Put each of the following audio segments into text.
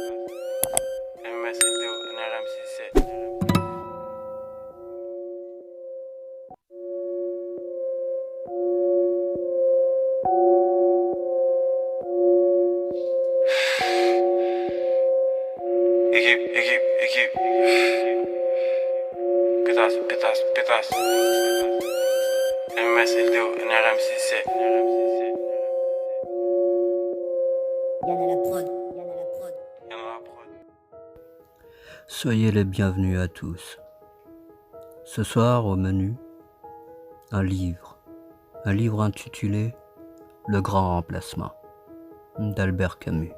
MSLDO, NRM67. Équipe. Pétasse. MSLDO, NRM67. Yann à la prod. Soyez les bienvenus à tous. Ce soir, au menu, un livre intitulé Le Grand Remplacement, d'Albert Camus.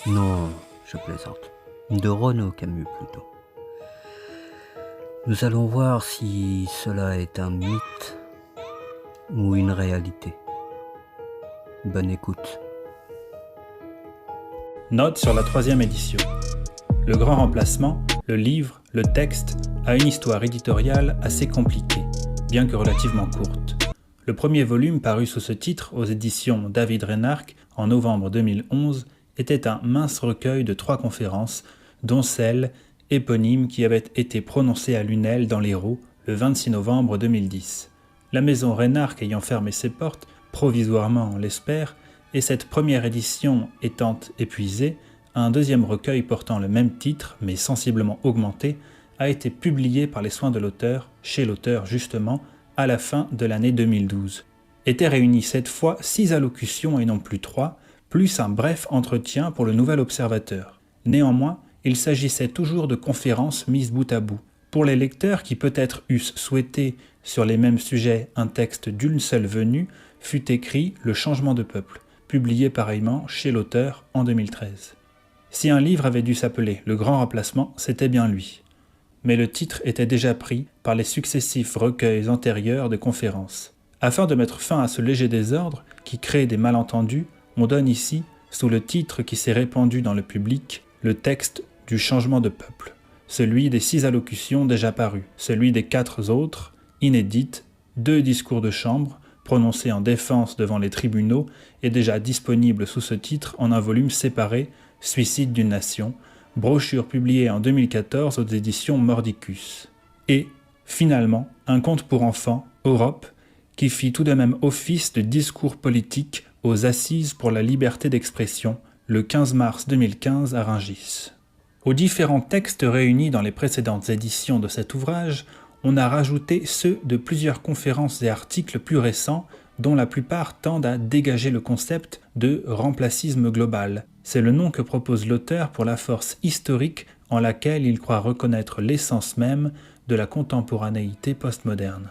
Non, je plaisante, de Renaud Camus plutôt. Nous allons voir si cela est un mythe ou une réalité. Bonne écoute. Note sur la 3e édition. Le Grand Remplacement, le livre, le texte, a une histoire éditoriale assez compliquée, bien que relativement courte. Le premier volume paru sous ce titre aux éditions David Reynark en novembre 2011 était un mince recueil de 3 conférences, dont celle, éponyme, qui avait été prononcée à Lunel dans l'Hérault le 26 novembre 2010. La maison Reynark ayant fermé ses portes, provisoirement on l'espère, et cette première édition étant épuisée, un deuxième recueil portant le même titre, mais sensiblement augmenté, a été publié par les soins de l'auteur, chez l'auteur justement, à la fin de l'année 2012. Étaient réunies cette fois 6 allocutions et non plus 3, plus un bref entretien pour le Nouvel Observateur. Néanmoins, il s'agissait toujours de conférences mises bout à bout. Pour les lecteurs qui peut-être eussent souhaité, sur les mêmes sujets, un texte d'une seule venue, fut écrit Le Changement de peuple, publié pareillement chez l'auteur en 2013. Si un livre avait dû s'appeler Le Grand Remplacement, c'était bien lui. Mais le titre était déjà pris par les successifs recueils antérieurs de conférences. Afin de mettre fin à ce léger désordre qui crée des malentendus, on donne ici, sous le titre qui s'est répandu dans le public, le texte du changement de peuple, celui des 6 allocutions déjà parues, celui des 4 autres, inédites, 2 discours de chambre, prononcés en défense devant les tribunaux et déjà disponibles sous ce titre en un volume séparé, Suicide d'une nation, brochure publiée en 2014 aux éditions Mordicus. Et, finalement, un conte pour enfants, Europe, qui fit tout de même office de discours politique aux Assises pour la liberté d'expression, le 15 mars 2015 à Rungis. Aux différents textes réunis dans les précédentes éditions de cet ouvrage, on a rajouté ceux de plusieurs conférences et articles plus récents, dont la plupart tendent à dégager le concept de remplacisme global. C'est le nom que propose l'auteur pour la force historique en laquelle il croit reconnaître l'essence même de la contemporanéité postmoderne.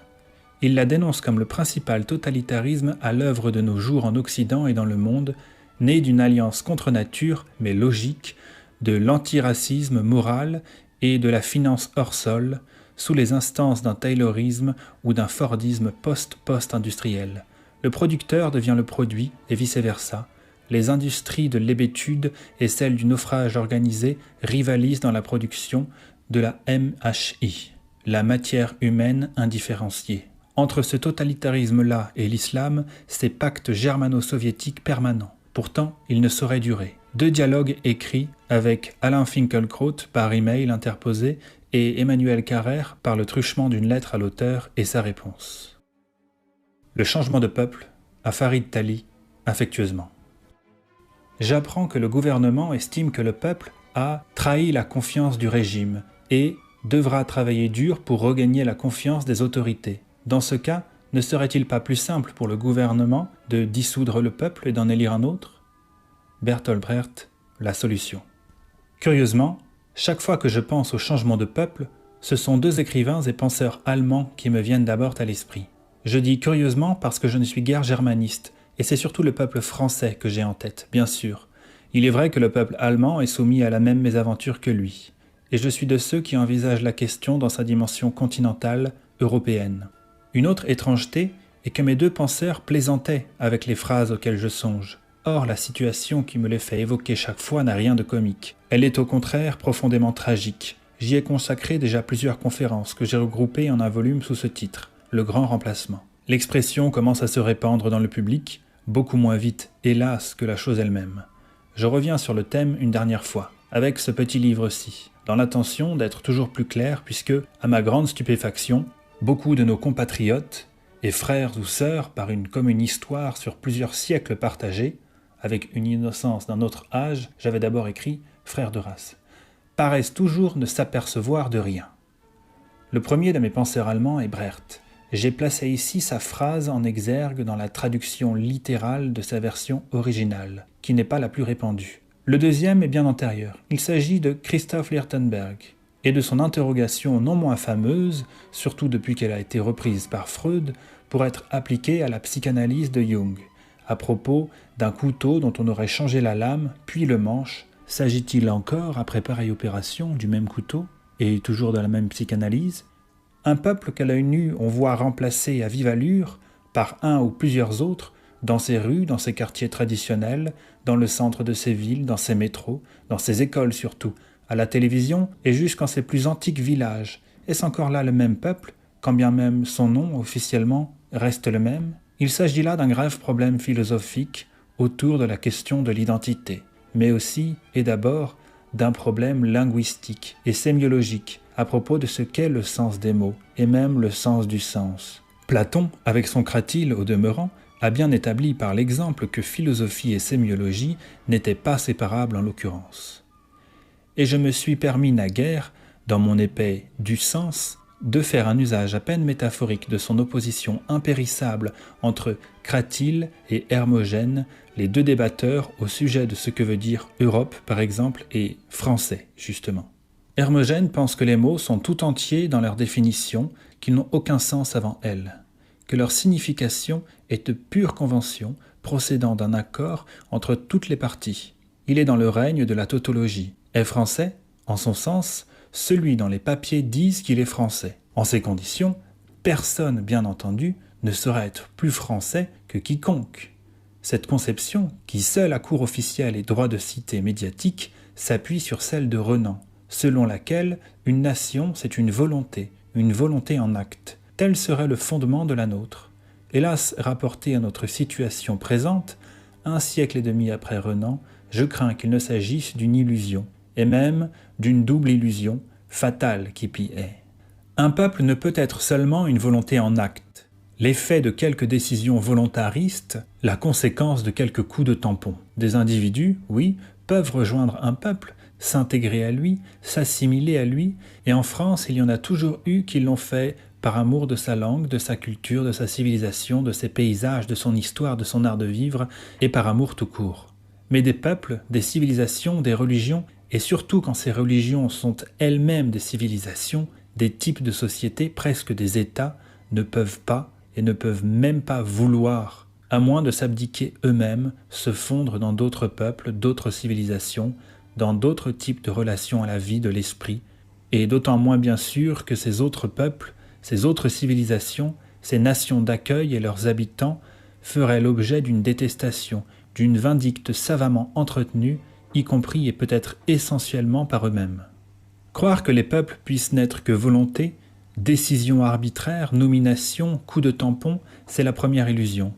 Il la dénonce comme le principal totalitarisme à l'œuvre de nos jours en Occident et dans le monde, né d'une alliance contre nature, mais logique, de l'antiracisme moral et de la finance hors sol, sous les instances d'un taylorisme ou d'un fordisme post-industriel. Le producteur devient le produit, et vice-versa. Les industries de l'hébétude et celles du naufrage organisé rivalisent dans la production de la MHI, la matière humaine indifférenciée. Entre ce totalitarisme-là et l'islam, c'est pacte germano-soviétique permanent. Pourtant, il ne saurait durer. 2 dialogues écrits avec Alain Finkielkraut par email interposé et Emmanuel Carrère par le truchement d'une lettre à l'auteur et sa réponse. Le changement de peuple, à Farid Tali, affectueusement. J'apprends que le gouvernement estime que le peuple a trahi la confiance du régime et devra travailler dur pour regagner la confiance des autorités. Dans ce cas, ne serait-il pas plus simple pour le gouvernement de dissoudre le peuple et d'en élire un autre ? Bertolt Brecht, La solution. Curieusement, chaque fois que je pense au changement de peuple, ce sont 2 écrivains et penseurs allemands qui me viennent d'abord à l'esprit. Je dis curieusement parce que je ne suis guère germaniste, et c'est surtout le peuple français que j'ai en tête, bien sûr. Il est vrai que le peuple allemand est soumis à la même mésaventure que lui, et je suis de ceux qui envisagent la question dans sa dimension continentale, européenne. Une autre étrangeté est que mes 2 penseurs plaisantaient avec les phrases auxquelles je songe. Or, la situation qui me les fait évoquer chaque fois n'a rien de comique. Elle est au contraire profondément tragique. J'y ai consacré déjà plusieurs conférences que j'ai regroupées en un volume sous ce titre, Le Grand Remplacement. L'expression commence à se répandre dans le public, beaucoup moins vite, hélas, que la chose elle-même. je reviens sur le thème une dernière fois, avec ce petit livre-ci, dans l'intention d'être toujours plus clair puisque, à ma grande stupéfaction, beaucoup de nos compatriotes, et frères ou sœurs par une commune histoire sur plusieurs siècles partagés, avec une innocence d'un autre âge, j'avais d'abord écrit « frères de race », paraissent toujours ne s'apercevoir de rien. Le premier de mes penseurs allemands est Brecht. J'ai placé ici sa phrase en exergue dans la traduction littérale de sa version originale, qui n'est pas la plus répandue. Le deuxième est bien antérieur. Il s'agit de Christoph Lichtenberg et de son interrogation non moins fameuse, surtout depuis qu'elle a été reprise par Freud, pour être appliquée à la psychanalyse de Jung. À propos d'un couteau dont on aurait changé la lame, puis le manche, s'agit-il encore, après pareille opération, du même couteau, et toujours de la même psychanalyse? Un peuple qu'à l'œil nu on voit remplacé à vive allure par un ou plusieurs autres, dans ses rues, dans ses quartiers traditionnels, dans le centre de ses villes, dans ses métros, dans ses écoles surtout, à la télévision et jusqu'en ses plus antiques villages. Est-ce encore là le même peuple, quand bien même son nom, officiellement, reste le même? Il s'agit là d'un grave problème philosophique autour de la question de l'identité, mais aussi, et d'abord, d'un problème linguistique et sémiologique à propos de ce qu'est le sens des mots, et même le sens du sens. Platon, avec son Cratyle au demeurant, a bien établi par l'exemple que philosophie et sémiologie n'étaient pas séparables en l'occurrence. Et je me suis permis naguère, dans mon épée du sens, de faire un usage à peine métaphorique de son opposition impérissable entre Cratyle et Hermogène, les deux débatteurs au sujet de ce que veut dire Europe, par exemple, et français, justement. Hermogène pense que les mots sont tout entiers dans leur définition, qu'ils n'ont aucun sens avant elles, que leur signification est de pure convention procédant d'un accord entre toutes les parties. Il est dans le règne de la tautologie. Est français, en son sens, celui dont les papiers disent qu'il est français. En ces conditions, personne, bien entendu, ne saurait être plus français que quiconque. Cette conception, qui seule a cours officiel et droit de cité médiatique, s'appuie sur celle de Renan, selon laquelle une nation, c'est une volonté en acte. Tel serait le fondement de la nôtre. Hélas, rapporté à notre situation présente, 1 siècle et demi après Renan, je crains qu'il ne s'agisse d'une illusion, et même d'une double illusion, fatale qui pis est. Un peuple ne peut être seulement une volonté en acte, l'effet de quelques décisions volontaristes, la conséquence de quelques coups de tampon. Des individus, oui, peuvent rejoindre un peuple, s'intégrer à lui, s'assimiler à lui, et en France, il y en a toujours eu qui l'ont fait par amour de sa langue, de sa culture, de sa civilisation, de ses paysages, de son histoire, de son art de vivre, et par amour tout court. Mais des peuples, des civilisations, des religions, et surtout quand ces religions sont elles-mêmes des civilisations, des types de sociétés, presque des États, ne peuvent pas et ne peuvent même pas vouloir, à moins de s'abdiquer eux-mêmes, se fondre dans d'autres peuples, d'autres civilisations, dans d'autres types de relations à la vie de l'esprit, et d'autant moins bien sûr que ces autres peuples, ces autres civilisations, ces nations d'accueil et leurs habitants feraient l'objet d'une détestation, d'une vindicte savamment entretenue, y compris et peut-être essentiellement par eux-mêmes. Croire que les peuples puissent n'être que volonté, décision arbitraire, nomination, coup de tampon, c'est la première illusion,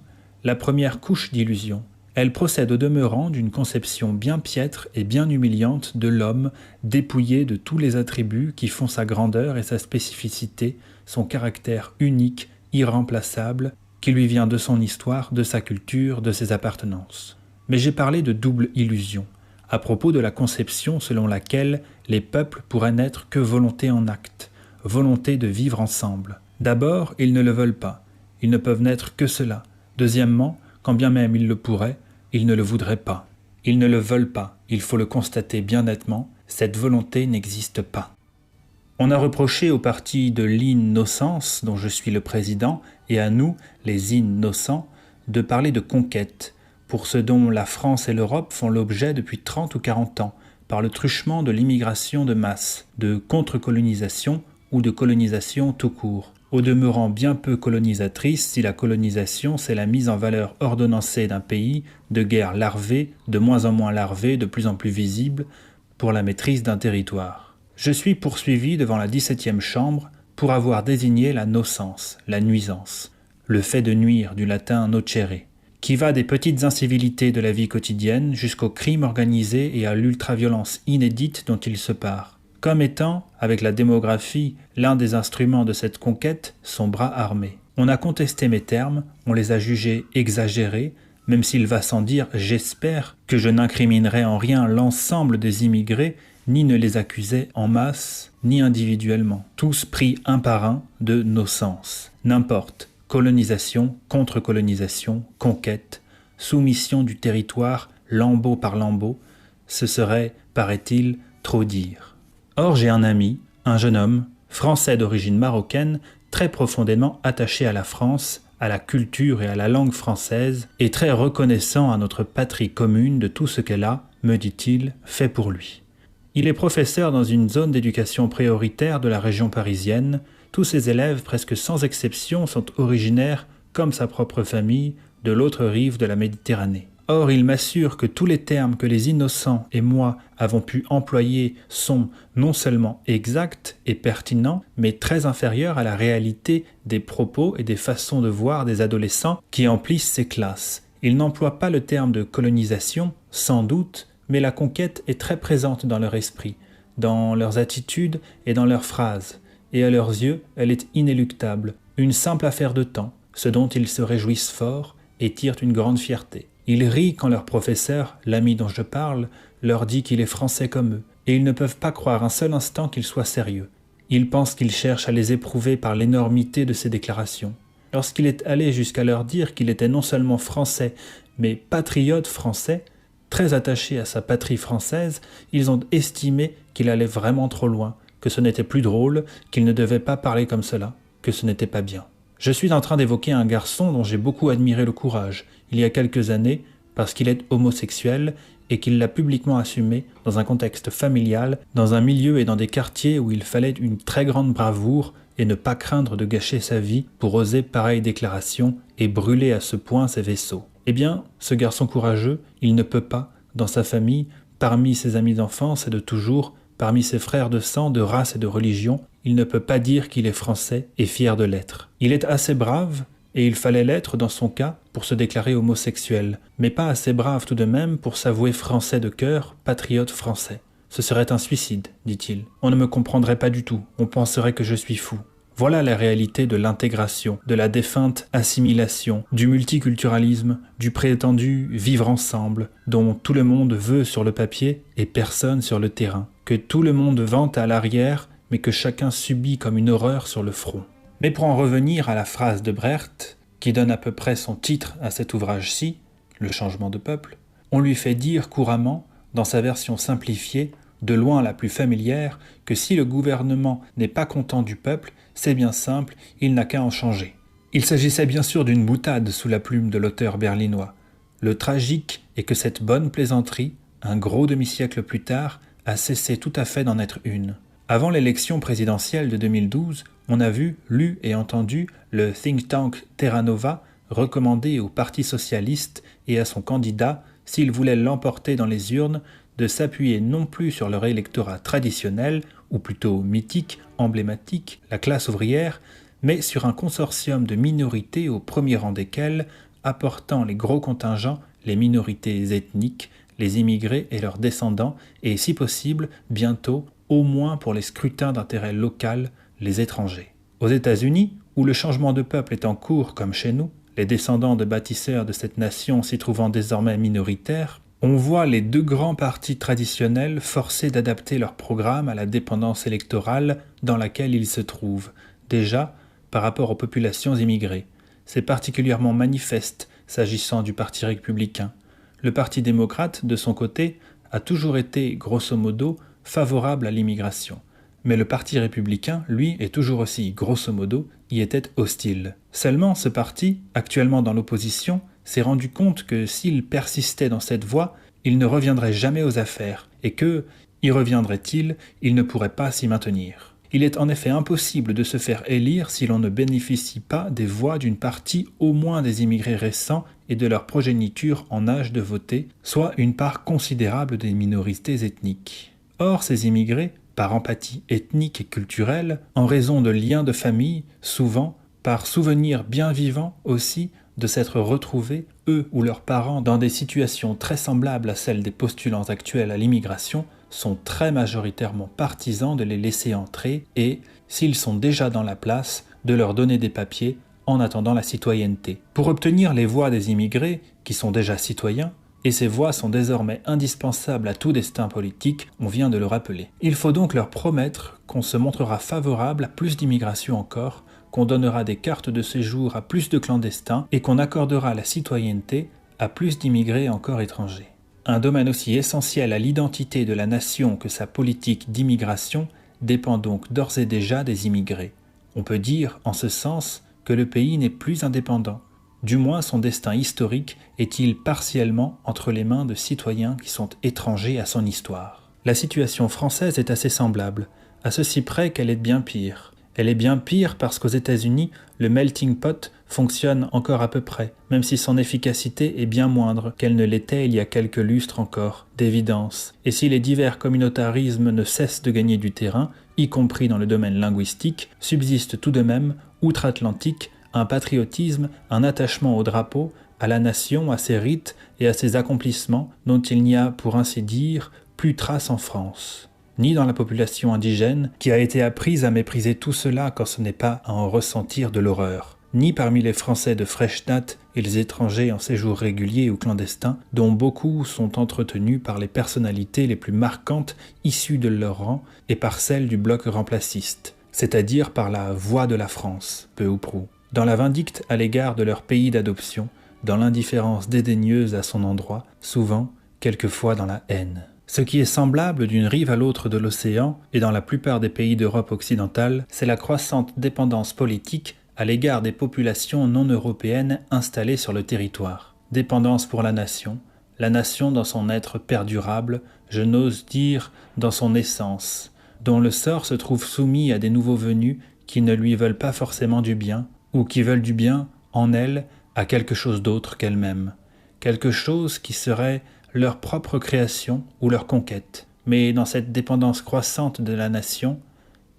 la première couche d'illusion. Elle procède au demeurant d'une conception bien piètre et bien humiliante de l'homme, dépouillé de tous les attributs qui font sa grandeur et sa spécificité, son caractère unique, irremplaçable, qui lui vient de son histoire, de sa culture, de ses appartenances. Mais j'ai parlé de double illusion, à propos de la conception selon laquelle les peuples pourraient n'être que volonté en acte, volonté de vivre ensemble. D'abord, ils ne le veulent pas, ils ne peuvent n'être que cela. Deuxièmement, quand bien même ils le pourraient, ils ne le voudraient pas. Ils ne le veulent pas, il faut le constater bien nettement, cette volonté n'existe pas. On a reproché au parti de l'innocence, dont je suis le président, et à nous, les innocents, de parler de conquête, pour ce dont la France et l'Europe font l'objet depuis 30 ou 40 ans, par le truchement de l'immigration de masse, de contre-colonisation ou de colonisation tout court, au demeurant bien peu colonisatrice si la colonisation c'est la mise en valeur ordonnancée d'un pays, de guerre larvée, de moins en moins larvée, de plus en plus visible, pour la maîtrise d'un territoire. Je suis poursuivi devant la 17e chambre pour avoir désigné la nocence, la nuisance, le fait de nuire du latin nocere, qui va des petites incivilités de la vie quotidienne jusqu'au crime organisé et à l'ultraviolence inédite dont il se pare, comme étant, avec la démographie, l'un des instruments de cette conquête, son bras armé. On a contesté mes termes, on les a jugés exagérés, même s'il va sans dire, j'espère, que je n'incriminerai en rien l'ensemble des immigrés, ni ne les accusais en masse, ni individuellement, tous pris un par un de nos sens. N'importe, colonisation, contre-colonisation, conquête, soumission du territoire, lambeau par lambeau, ce serait, paraît-il, trop dire. Or j'ai un ami, un jeune homme, français d'origine marocaine, très profondément attaché à la France, à la culture et à la langue française, et très reconnaissant à notre patrie commune de tout ce qu'elle a, me dit-il, fait pour lui. Il est professeur dans une zone d'éducation prioritaire de la région parisienne. Tous ses élèves, presque sans exception, sont originaires, comme sa propre famille, de l'autre rive de la Méditerranée. Or, il m'assure que tous les termes que les innocents et moi avons pu employer sont non seulement exacts et pertinents, mais très inférieurs à la réalité des propos et des façons de voir des adolescents qui emplissent ces classes. Il n'emploie pas le terme de colonisation, sans doute, mais la conquête est très présente dans leur esprit, dans leurs attitudes et dans leurs phrases, et à leurs yeux, elle est inéluctable, une simple affaire de temps, ce dont ils se réjouissent fort et tirent une grande fierté. Ils rient quand leur professeur, l'ami dont je parle, leur dit qu'il est français comme eux, et ils ne peuvent pas croire un seul instant qu'il soit sérieux. Ils pensent qu'il cherche à les éprouver par l'énormité de ses déclarations. Lorsqu'il est allé jusqu'à leur dire qu'il était non seulement français, mais patriote français, très attaché à sa patrie française, ils ont estimé qu'il allait vraiment trop loin, que ce n'était plus drôle, qu'il ne devait pas parler comme cela, que ce n'était pas bien. Je suis en train d'évoquer un garçon dont j'ai beaucoup admiré le courage, il y a quelques années, parce qu'il est homosexuel et qu'il l'a publiquement assumé dans un contexte familial, dans un milieu et dans des quartiers où il fallait une très grande bravoure et ne pas craindre de gâcher sa vie pour oser pareille déclaration et brûler à ce point ses vaisseaux. Eh bien, ce garçon courageux, il ne peut pas, dans sa famille, parmi ses amis d'enfance et de toujours, parmi ses frères de sang, de race et de religion, il ne peut pas dire qu'il est français et fier de l'être. Il est assez brave, et il fallait l'être dans son cas pour se déclarer homosexuel, mais pas assez brave tout de même pour s'avouer français de cœur, patriote français. Ce serait un suicide, dit-il. On ne me comprendrait pas du tout, on penserait que je suis fou. Voilà la réalité de l'intégration, de la défunte assimilation, du multiculturalisme, du prétendu vivre ensemble, dont tout le monde veut sur le papier et personne sur le terrain, que tout le monde vante à l'arrière, mais que chacun subit comme une horreur sur le front. Mais pour en revenir à la phrase de Brecht, qui donne à peu près son titre à cet ouvrage-ci, Le changement de peuple, on lui fait dire couramment, dans sa version simplifiée, de loin la plus familière, que si le gouvernement n'est pas content du peuple, c'est bien simple, il n'a qu'à en changer. Il s'agissait bien sûr d'une boutade sous la plume de l'auteur berlinois. Le tragique est que cette bonne plaisanterie, un gros demi-siècle plus tard, a cessé tout à fait d'en être une. Avant l'élection présidentielle de 2012, on a vu, lu et entendu le think tank Terra Nova recommander au Parti socialiste et à son candidat, s'il voulait l'emporter dans les urnes, de s'appuyer non plus sur leur électorat traditionnel, ou plutôt mythique, emblématique, la classe ouvrière, mais sur un consortium de minorités au premier rang desquelles, apportant les gros contingents, les minorités ethniques, les immigrés et leurs descendants, et si possible, bientôt, au moins pour les scrutins d'intérêt local, les étrangers. Aux États-Unis, où le changement de peuple est en cours comme chez nous, les descendants de bâtisseurs de cette nation s'y trouvant désormais minoritaires, on voit les deux grands partis traditionnels forcés d'adapter leur programme à la dépendance électorale dans laquelle ils se trouvent, déjà par rapport aux populations immigrées. C'est particulièrement manifeste s'agissant du Parti républicain. Le Parti démocrate, de son côté, a toujours été, grosso modo, favorable à l'immigration. Mais le Parti républicain, lui, est toujours aussi, grosso modo, y était hostile. Seulement, ce parti, actuellement dans l'opposition, s'est rendu compte que s'il persistait dans cette voie, il ne reviendrait jamais aux affaires, et que, y reviendrait-il, il ne pourrait pas s'y maintenir. Il est en effet impossible de se faire élire si l'on ne bénéficie pas des voix d'une partie au moins des immigrés récents et de leur progéniture en âge de voter, soit une part considérable des minorités ethniques. Or, ces immigrés, par empathie ethnique et culturelle, en raison de liens de famille, souvent, par souvenir bien vivant aussi, de s'être retrouvés, eux ou leurs parents, dans des situations très semblables à celles des postulants actuels à l'immigration, sont très majoritairement partisans de les laisser entrer et, s'ils sont déjà dans la place, de leur donner des papiers en attendant la citoyenneté. Pour obtenir les voix des immigrés, qui sont déjà citoyens, et ces voix sont désormais indispensables à tout destin politique, on vient de le rappeler. Il faut donc leur promettre qu'on se montrera favorable à plus d'immigration encore, qu'on donnera des cartes de séjour à plus de clandestins et qu'on accordera la citoyenneté à plus d'immigrés encore étrangers. Un domaine aussi essentiel à l'identité de la nation que sa politique d'immigration dépend donc d'ores et déjà des immigrés. On peut dire, en ce sens, que le pays n'est plus indépendant. Du moins son destin historique est-il partiellement entre les mains de citoyens qui sont étrangers à son histoire. La situation française est assez semblable, à ceci près qu'elle est bien pire. Elle est bien pire parce qu'aux États-Unis, le melting pot fonctionne encore à peu près, même si son efficacité est bien moindre qu'elle ne l'était il y a quelques lustres encore, d'évidence. Et si les divers communautarismes ne cessent de gagner du terrain, y compris dans le domaine linguistique, subsiste tout de même, outre-Atlantique, un patriotisme, un attachement au drapeau, à la nation, à ses rites et à ses accomplissements dont il n'y a, pour ainsi dire, plus trace en France. Ni dans la population indigène, qui a été apprise à mépriser tout cela quand ce n'est pas à en ressentir de l'horreur, ni parmi les Français de fraîche date et les étrangers en séjour régulier ou clandestin, dont beaucoup sont entretenus par les personnalités les plus marquantes issues de leur rang et par celles du bloc remplaciste, c'est-à-dire par la voix de la France, peu ou prou. Dans la vindicte à l'égard de leur pays d'adoption, dans l'indifférence dédaigneuse à son endroit, souvent, quelquefois dans la haine. Ce qui est semblable d'une rive à l'autre de l'océan, et dans la plupart des pays d'Europe occidentale, c'est la croissante dépendance politique à l'égard des populations non européennes installées sur le territoire. Dépendance pour la nation dans son être perdurable, je n'ose dire dans son essence, dont le sort se trouve soumis à des nouveaux venus qui ne lui veulent pas forcément du bien, ou qui veulent du bien, en elle, à quelque chose d'autre qu'elle-même, quelque chose qui serait leur propre création ou leur conquête. Mais dans cette dépendance croissante de la nation,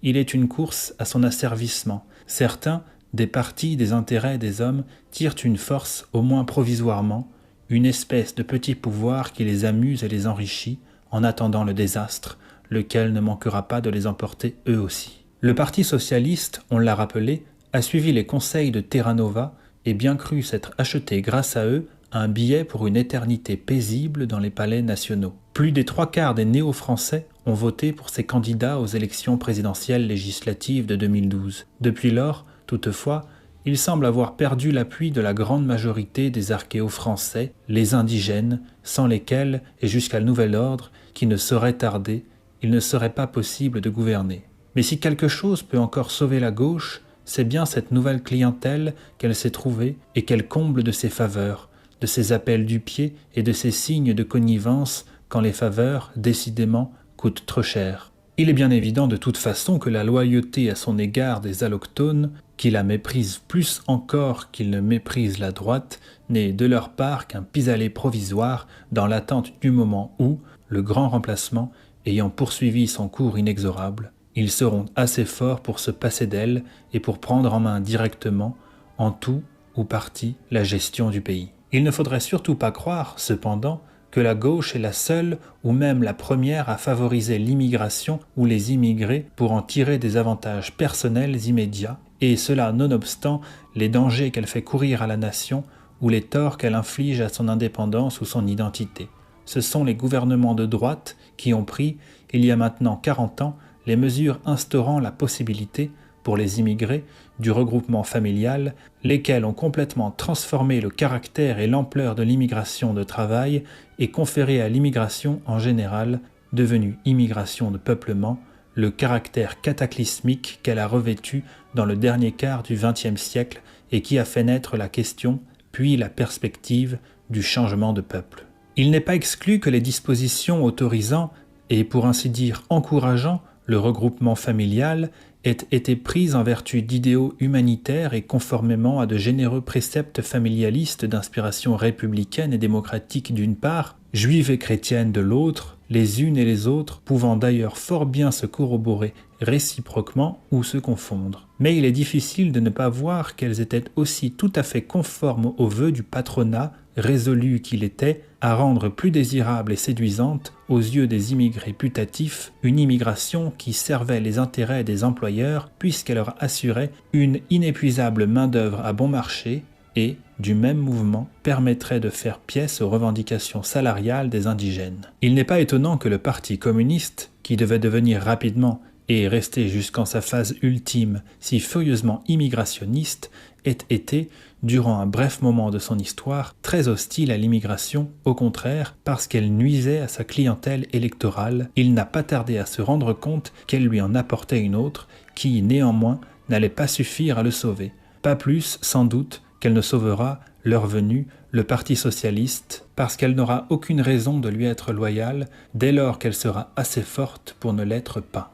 il est une course à son asservissement. Certains, des partis, des intérêts des hommes, tirent une force, au moins provisoirement, une espèce de petit pouvoir qui les amuse et les enrichit, en attendant le désastre, lequel ne manquera pas de les emporter eux aussi. Le Parti socialiste, on l'a rappelé, a suivi les conseils de Terra Nova et bien cru s'être acheté grâce à eux un billet pour une éternité paisible dans les palais nationaux. Plus des 3/4 des néo-français ont voté pour ces candidats aux élections présidentielles législatives de 2012. Depuis lors, toutefois, il semble avoir perdu l'appui de la grande majorité des archéo-français, les indigènes, sans lesquels, et jusqu'à nouvel ordre, qui ne saurait tarder, il ne serait pas possible de gouverner. Mais si quelque chose peut encore sauver la gauche, c'est bien cette nouvelle clientèle qu'elle s'est trouvée et qu'elle comble de ses faveurs, de ses appels du pied et de ses signes de connivence quand les faveurs, décidément, coûtent trop cher. Il est bien évident de toute façon que la loyauté à son égard des allochtones, qui la méprisent plus encore qu'ils ne méprisent la droite, n'est de leur part qu'un pis-aller provisoire dans l'attente du moment où, le grand remplacement ayant poursuivi son cours inexorable, ils seront assez forts pour se passer d'elle et pour prendre en main directement, en tout ou partie, la gestion du pays. Il ne faudrait surtout pas croire, cependant, que la gauche est la seule ou même la première à favoriser l'immigration ou les immigrés pour en tirer des avantages personnels immédiats, et cela nonobstant les dangers qu'elle fait courir à la nation ou les torts qu'elle inflige à son indépendance ou son identité. Ce sont les gouvernements de droite qui ont pris, il y a maintenant 40 ans, les mesures instaurant la possibilité, pour les immigrés, du regroupement familial, lesquels ont complètement transformé le caractère et l'ampleur de l'immigration de travail et conféré à l'immigration en général, devenue immigration de peuplement, le caractère cataclysmique qu'elle a revêtu dans le dernier quart du XXe siècle et qui a fait naître la question, puis la perspective, du changement de peuple. Il n'est pas exclu que les dispositions autorisant, et pour ainsi dire encourageant, le regroupement familial aient été prises en vertu d'idéaux humanitaires et conformément à de généreux préceptes familialistes d'inspiration républicaine et démocratique d'une part, juive et chrétienne de l'autre, les unes et les autres pouvant d'ailleurs fort bien se corroborer réciproquement ou se confondre. Mais il est difficile de ne pas voir qu'elles étaient aussi tout à fait conformes aux vœux du patronat, résolu qu'il était à rendre plus désirable et séduisante aux yeux des immigrés putatifs une immigration qui servait les intérêts des employeurs puisqu'elle leur assurait une inépuisable main-d'œuvre à bon marché et, du même mouvement, permettrait de faire pièce aux revendications salariales des indigènes. Il n'est pas étonnant que le Parti communiste, qui devait devenir rapidement et rester jusqu'en sa phase ultime si furieusement immigrationniste, ait été, durant un bref moment de son histoire, très hostile à l'immigration. Au contraire, parce qu'elle nuisait à sa clientèle électorale, il n'a pas tardé à se rendre compte qu'elle lui en apportait une autre, qui, néanmoins, n'allait pas suffire à le sauver. Pas plus, sans doute, qu'elle ne sauvera, l'heure venue, le Parti socialiste, parce qu'elle n'aura aucune raison de lui être loyale dès lors qu'elle sera assez forte pour ne l'être pas.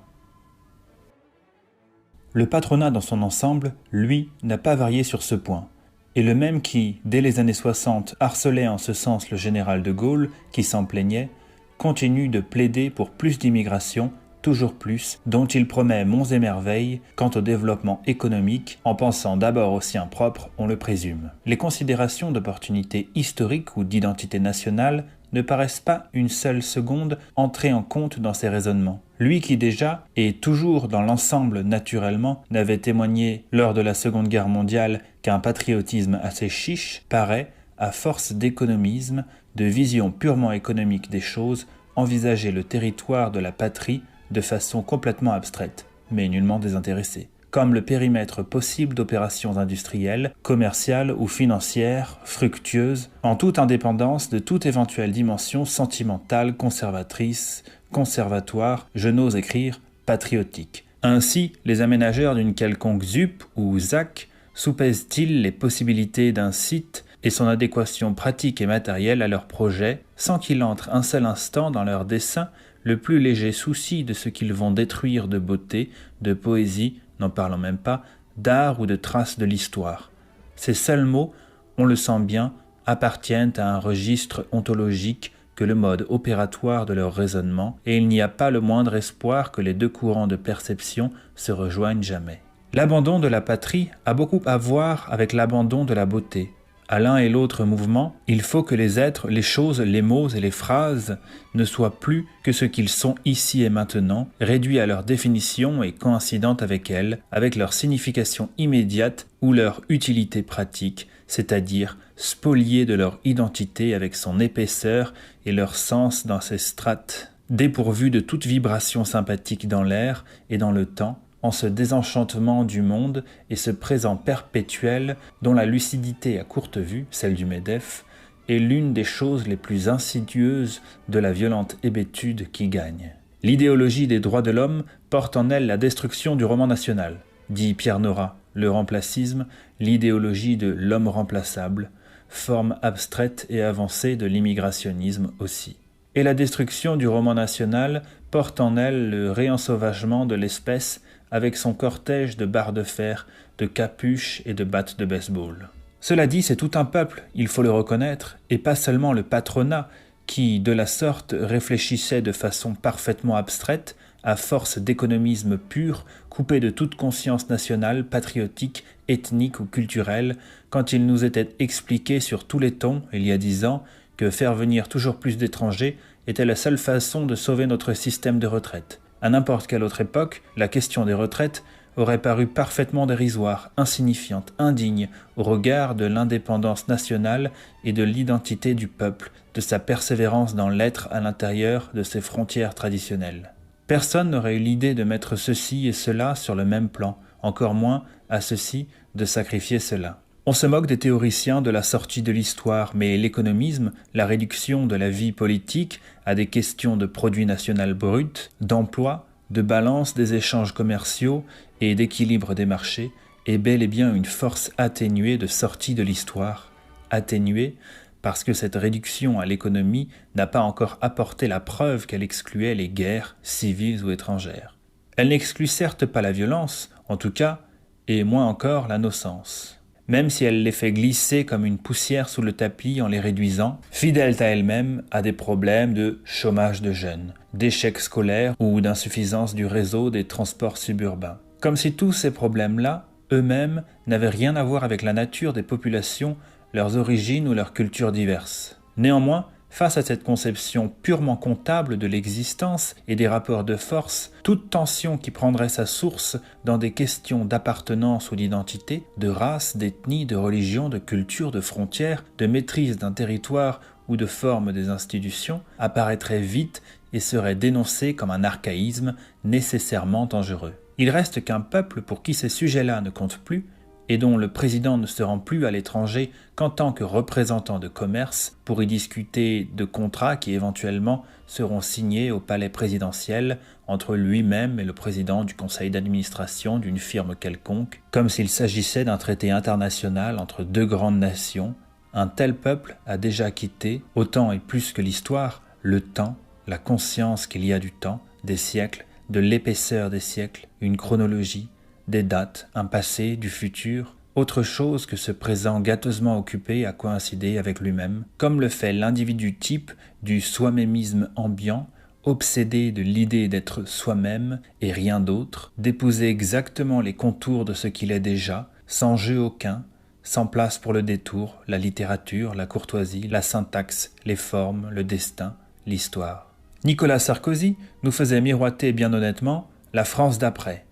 Le patronat dans son ensemble, lui, n'a pas varié sur ce point, et le même qui, dès les années 60, harcelait en ce sens le général de Gaulle, qui s'en plaignait, continue de plaider pour plus d'immigration, toujours plus, dont il promet monts et merveilles quant au développement économique, en pensant d'abord aux siens propres, on le présume. Les considérations d'opportunité historique ou d'identité nationale ne paraissent pas une seule seconde entrer en compte dans ses raisonnements. Lui qui déjà, et toujours dans l'ensemble naturellement, n'avait témoigné lors de la Seconde Guerre mondiale qu'un patriotisme assez chiche, paraît, à force d'économisme, de vision purement économique des choses, envisager le territoire de la patrie de façon complètement abstraite, mais nullement désintéressée, comme le périmètre possible d'opérations industrielles, commerciales ou financières, fructueuses, en toute indépendance de toute éventuelle dimension sentimentale, conservatrice, conservatoire, je n'ose écrire, patriotique. Ainsi, les aménageurs d'une quelconque ZUP ou ZAC soupèsent-ils les possibilités d'un site et son adéquation pratique et matérielle à leur projet, sans qu'il entre un seul instant dans leur dessein le plus léger souci de ce qu'ils vont détruire de beauté, de poésie, n'en parlons même pas, d'art ou de traces de l'histoire. Ces seuls mots, on le sent bien, appartiennent à un registre ontologique que le mode opératoire de leur raisonnement, et il n'y a pas le moindre espoir que les deux courants de perception se rejoignent jamais. L'abandon de la patrie a beaucoup à voir avec l'abandon de la beauté. À l'un et l'autre mouvement, il faut que les êtres, les choses, les mots et les phrases ne soient plus que ce qu'ils sont ici et maintenant, réduits à leur définition et coïncidents avec elle, avec leur signification immédiate ou leur utilité pratique, c'est-à-dire spoliés de leur identité avec son épaisseur et leur sens dans ses strates, dépourvus de toute vibration sympathique dans l'air et dans le temps, en ce désenchantement du monde et ce présent perpétuel dont la lucidité à courte vue, celle du MEDEF, est l'une des choses les plus insidieuses de la violente hébétude qui gagne. L'idéologie des droits de l'homme porte en elle la destruction du roman national, dit Pierre Nora, le remplacisme, l'idéologie de l'homme remplaçable, forme abstraite et avancée de l'immigrationnisme aussi. Et la destruction du roman national porte en elle le réensauvagement de l'espèce avec son cortège de barres de fer, de capuches et de battes de baseball. Cela dit, c'est tout un peuple, il faut le reconnaître, et pas seulement le patronat, qui, de la sorte, réfléchissait de façon parfaitement abstraite, à force d'économisme pur, coupé de toute conscience nationale, patriotique, ethnique ou culturelle, quand il nous était expliqué sur tous les tons, il y a 10 ans, que faire venir toujours plus d'étrangers était la seule façon de sauver notre système de retraite. À n'importe quelle autre époque, la question des retraites aurait paru parfaitement dérisoire, insignifiante, indigne au regard de l'indépendance nationale et de l'identité du peuple, de sa persévérance dans l'être à l'intérieur de ses frontières traditionnelles. Personne n'aurait eu l'idée de mettre ceci et cela sur le même plan, encore moins à ceci de sacrifier cela. On se moque des théoriciens de la sortie de l'histoire, mais l'économisme, la réduction de la vie politique à des questions de produit national brut, d'emploi, de balance des échanges commerciaux et d'équilibre des marchés, est bel et bien une force atténuée de sortie de l'histoire. Atténuée parce que cette réduction à l'économie n'a pas encore apporté la preuve qu'elle excluait les guerres, civiles ou étrangères. Elle n'exclut certes pas la violence, en tout cas, et moins encore la nocence. même si elle les fait glisser comme une poussière sous le tapis en les réduisant, fidèle à elle-même, à des problèmes de chômage de jeunes, d'échec scolaire ou d'insuffisance du réseau des transports suburbains. Comme si tous ces problèmes-là, eux-mêmes, n'avaient rien à voir avec la nature des populations, leurs origines ou leurs cultures diverses. Néanmoins, face à cette conception purement comptable de l'existence et des rapports de force, toute tension qui prendrait sa source dans des questions d'appartenance ou d'identité, de race, d'ethnie, de religion, de culture, de frontières, de maîtrise d'un territoire ou de forme des institutions, apparaîtrait vite et serait dénoncée comme un archaïsme nécessairement dangereux. Il reste qu'un peuple pour qui ces sujets-là ne comptent plus, et dont le président ne se rend plus à l'étranger qu'en tant que représentant de commerce pour y discuter de contrats qui éventuellement seront signés au palais présidentiel entre lui-même et le président du conseil d'administration d'une firme quelconque, comme s'il s'agissait d'un traité international entre deux grandes nations. Un tel peuple a déjà quitté, autant et plus que l'histoire, le temps, la conscience qu'il y a du temps, des siècles, de l'épaisseur des siècles, une chronologie, des dates, un passé, du futur, autre chose que ce présent gâteusement occupé à coïncider avec lui-même, comme le fait l'individu type du soi-mémisme ambiant, obsédé de l'idée d'être soi-même et rien d'autre, d'épouser exactement les contours de ce qu'il est déjà, sans jeu aucun, sans place pour le détour, la littérature, la courtoisie, la syntaxe, les formes, le destin, l'histoire. Nicolas Sarkozy nous faisait miroiter bien honnêtement la France d'après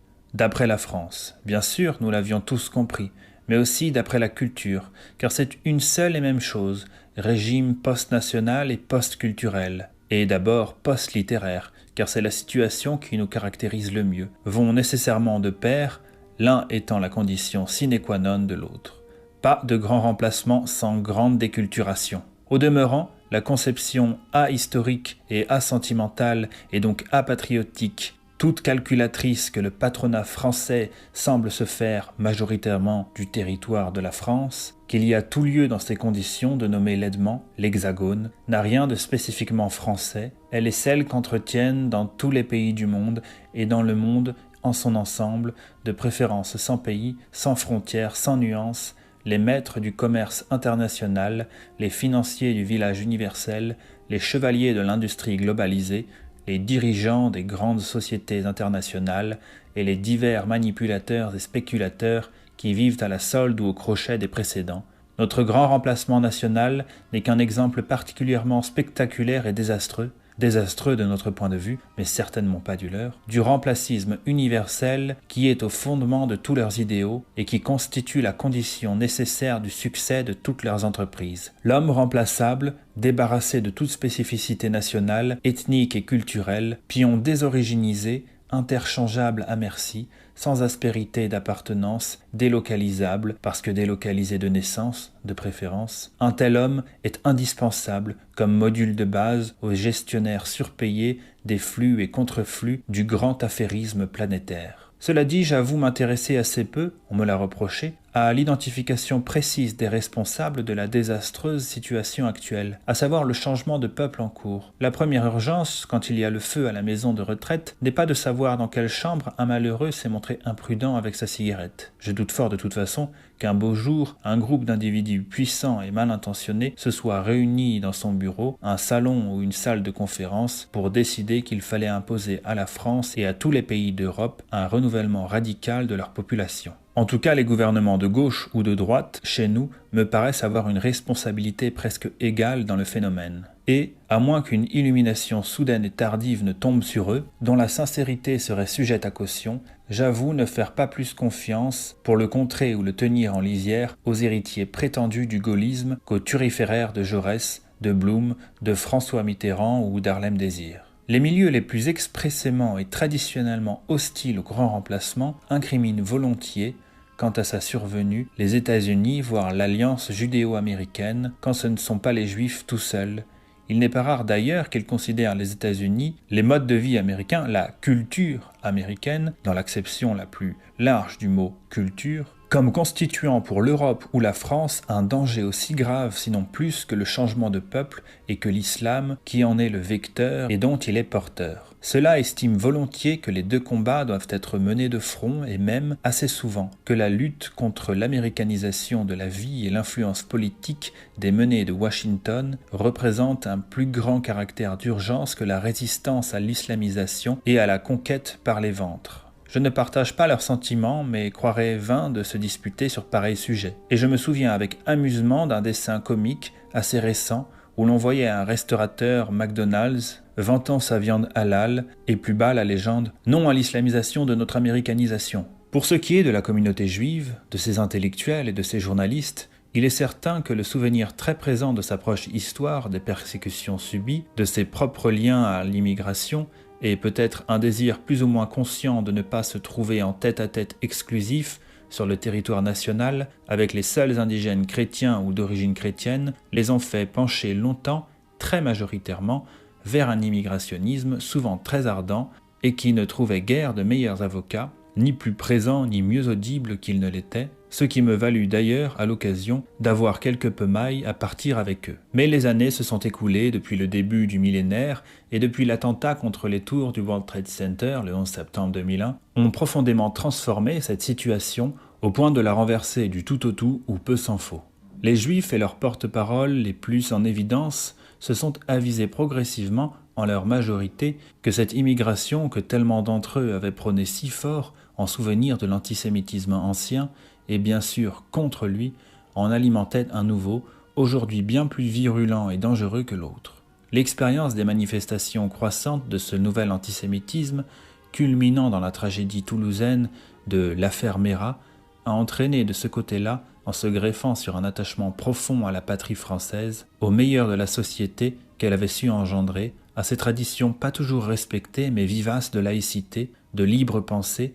la France. Bien sûr, nous l'avions tous compris, mais aussi d'après la culture, car c'est une seule et même chose, régime post-national et post-culturel, et d'abord post-littéraire, car c'est la situation qui nous caractérise le mieux, vont nécessairement de pair, l'un étant la condition sine qua non de l'autre. Pas de grand remplacement sans grande déculturation. Au demeurant, la conception ahistorique et asentimentale et donc apatriotique, toute calculatrice que le patronat français semble se faire majoritairement du territoire de la France, qu'il y a tout lieu dans ces conditions de nommer laidement l'Hexagone, n'a rien de spécifiquement français, elle est celle qu'entretiennent dans tous les pays du monde et dans le monde en son ensemble, de préférence sans pays, sans frontières, sans nuances, les maîtres du commerce international, les financiers du village universel, les chevaliers de l'industrie globalisée, les dirigeants des grandes sociétés internationales et les divers manipulateurs et spéculateurs qui vivent à la solde ou au crochet des précédents. Notre grand remplacement national n'est qu'un exemple particulièrement spectaculaire et désastreux de notre point de vue, mais certainement pas du leur, du remplacisme universel qui est au fondement de tous leurs idéaux et qui constitue la condition nécessaire du succès de toutes leurs entreprises. L'homme remplaçable, débarrassé de toute spécificité nationale, ethnique et culturelle, pion désorigénisé, interchangeable à merci, sans aspérité d'appartenance, délocalisable, parce que délocalisé de naissance, de préférence. Un tel homme est indispensable comme module de base aux gestionnaires surpayés des flux et contreflux du grand affairisme planétaire. Cela dit, j'avoue m'intéresser assez peu, on me l'a reproché, à l'identification précise des responsables de la désastreuse situation actuelle, à savoir le changement de peuple en cours. La première urgence, quand il y a le feu à la maison de retraite, n'est pas de savoir dans quelle chambre un malheureux s'est montré imprudent avec sa cigarette. Je doute fort de toute façon qu'un beau jour, un groupe d'individus puissants et mal intentionnés se soit réunis dans son bureau, un salon ou une salle de conférence, pour décider qu'il fallait imposer à la France et à tous les pays d'Europe un renouvellement radical de leur population. En tout cas, les gouvernements de gauche ou de droite, chez nous, me paraissent avoir une responsabilité presque égale dans le phénomène. Et, à moins qu'une illumination soudaine et tardive ne tombe sur eux, dont la sincérité serait sujette à caution, j'avoue ne faire pas plus confiance, pour le contrer ou le tenir en lisière, aux héritiers prétendus du gaullisme qu'aux turiféraires de Jaurès, de Blum, de François Mitterrand ou d'Harlem Désir. Les milieux les plus expressément et traditionnellement hostiles au grand remplacement incriminent volontiers, quant à sa survenue, les États-Unis, voire l'alliance judéo-américaine, quand ce ne sont pas les Juifs tout seuls. Il n'est pas rare d'ailleurs qu'ils considèrent les États-Unis, les modes de vie américains, la culture américaine, dans l'acception la plus large du mot culture, comme constituant pour l'Europe ou la France un danger aussi grave sinon plus que le changement de peuple et que l'islam qui en est le vecteur et dont il est porteur. Cela estime volontiers que les deux combats doivent être menés de front et même, assez souvent, que la lutte contre l'américanisation de la vie et l'influence politique des menées de Washington représente un plus grand caractère d'urgence que la résistance à l'islamisation et à la conquête par les ventres. Je ne partage pas leurs sentiments, mais croirais vain de se disputer sur pareil sujet. Et je me souviens avec amusement d'un dessin comique assez récent où l'on voyait un restaurateur McDonald's vantant sa viande halal et plus bas la légende « Non à l'islamisation de notre américanisation ». Pour ce qui est de la communauté juive, de ses intellectuels et de ses journalistes, il est certain que le souvenir très présent de sa proche histoire des persécutions subies, de ses propres liens à l'immigration, et peut-être un désir plus ou moins conscient de ne pas se trouver en tête-à-tête exclusif sur le territoire national avec les seuls indigènes chrétiens ou d'origine chrétienne, les ont fait pencher longtemps, très majoritairement, vers un immigrationnisme souvent très ardent et qui ne trouvait guère de meilleurs avocats, ni plus présents ni mieux audibles qu'ils ne l'étaient, ce qui me valut d'ailleurs à l'occasion d'avoir quelque peu maille à partir avec eux. Mais les années se sont écoulées depuis le début du millénaire et depuis l'attentat contre les tours du World Trade Center le 11 septembre 2001, ont profondément transformé cette situation au point de la renverser du tout au tout ou peu s'en faut. Les Juifs et leurs porte-parole les plus en évidence se sont avisés progressivement en leur majorité que cette immigration que tellement d'entre eux avaient prônée si fort en souvenir de l'antisémitisme ancien et bien sûr contre lui, en alimentait un nouveau, aujourd'hui bien plus virulent et dangereux que l'autre. L'expérience des manifestations croissantes de ce nouvel antisémitisme, culminant dans la tragédie toulousaine de l'affaire Mera, a entraîné de ce côté-là, en se greffant sur un attachement profond à la patrie française, au meilleur de la société qu'elle avait su engendrer, à ces traditions pas toujours respectées mais vivaces de laïcité, de libre pensée,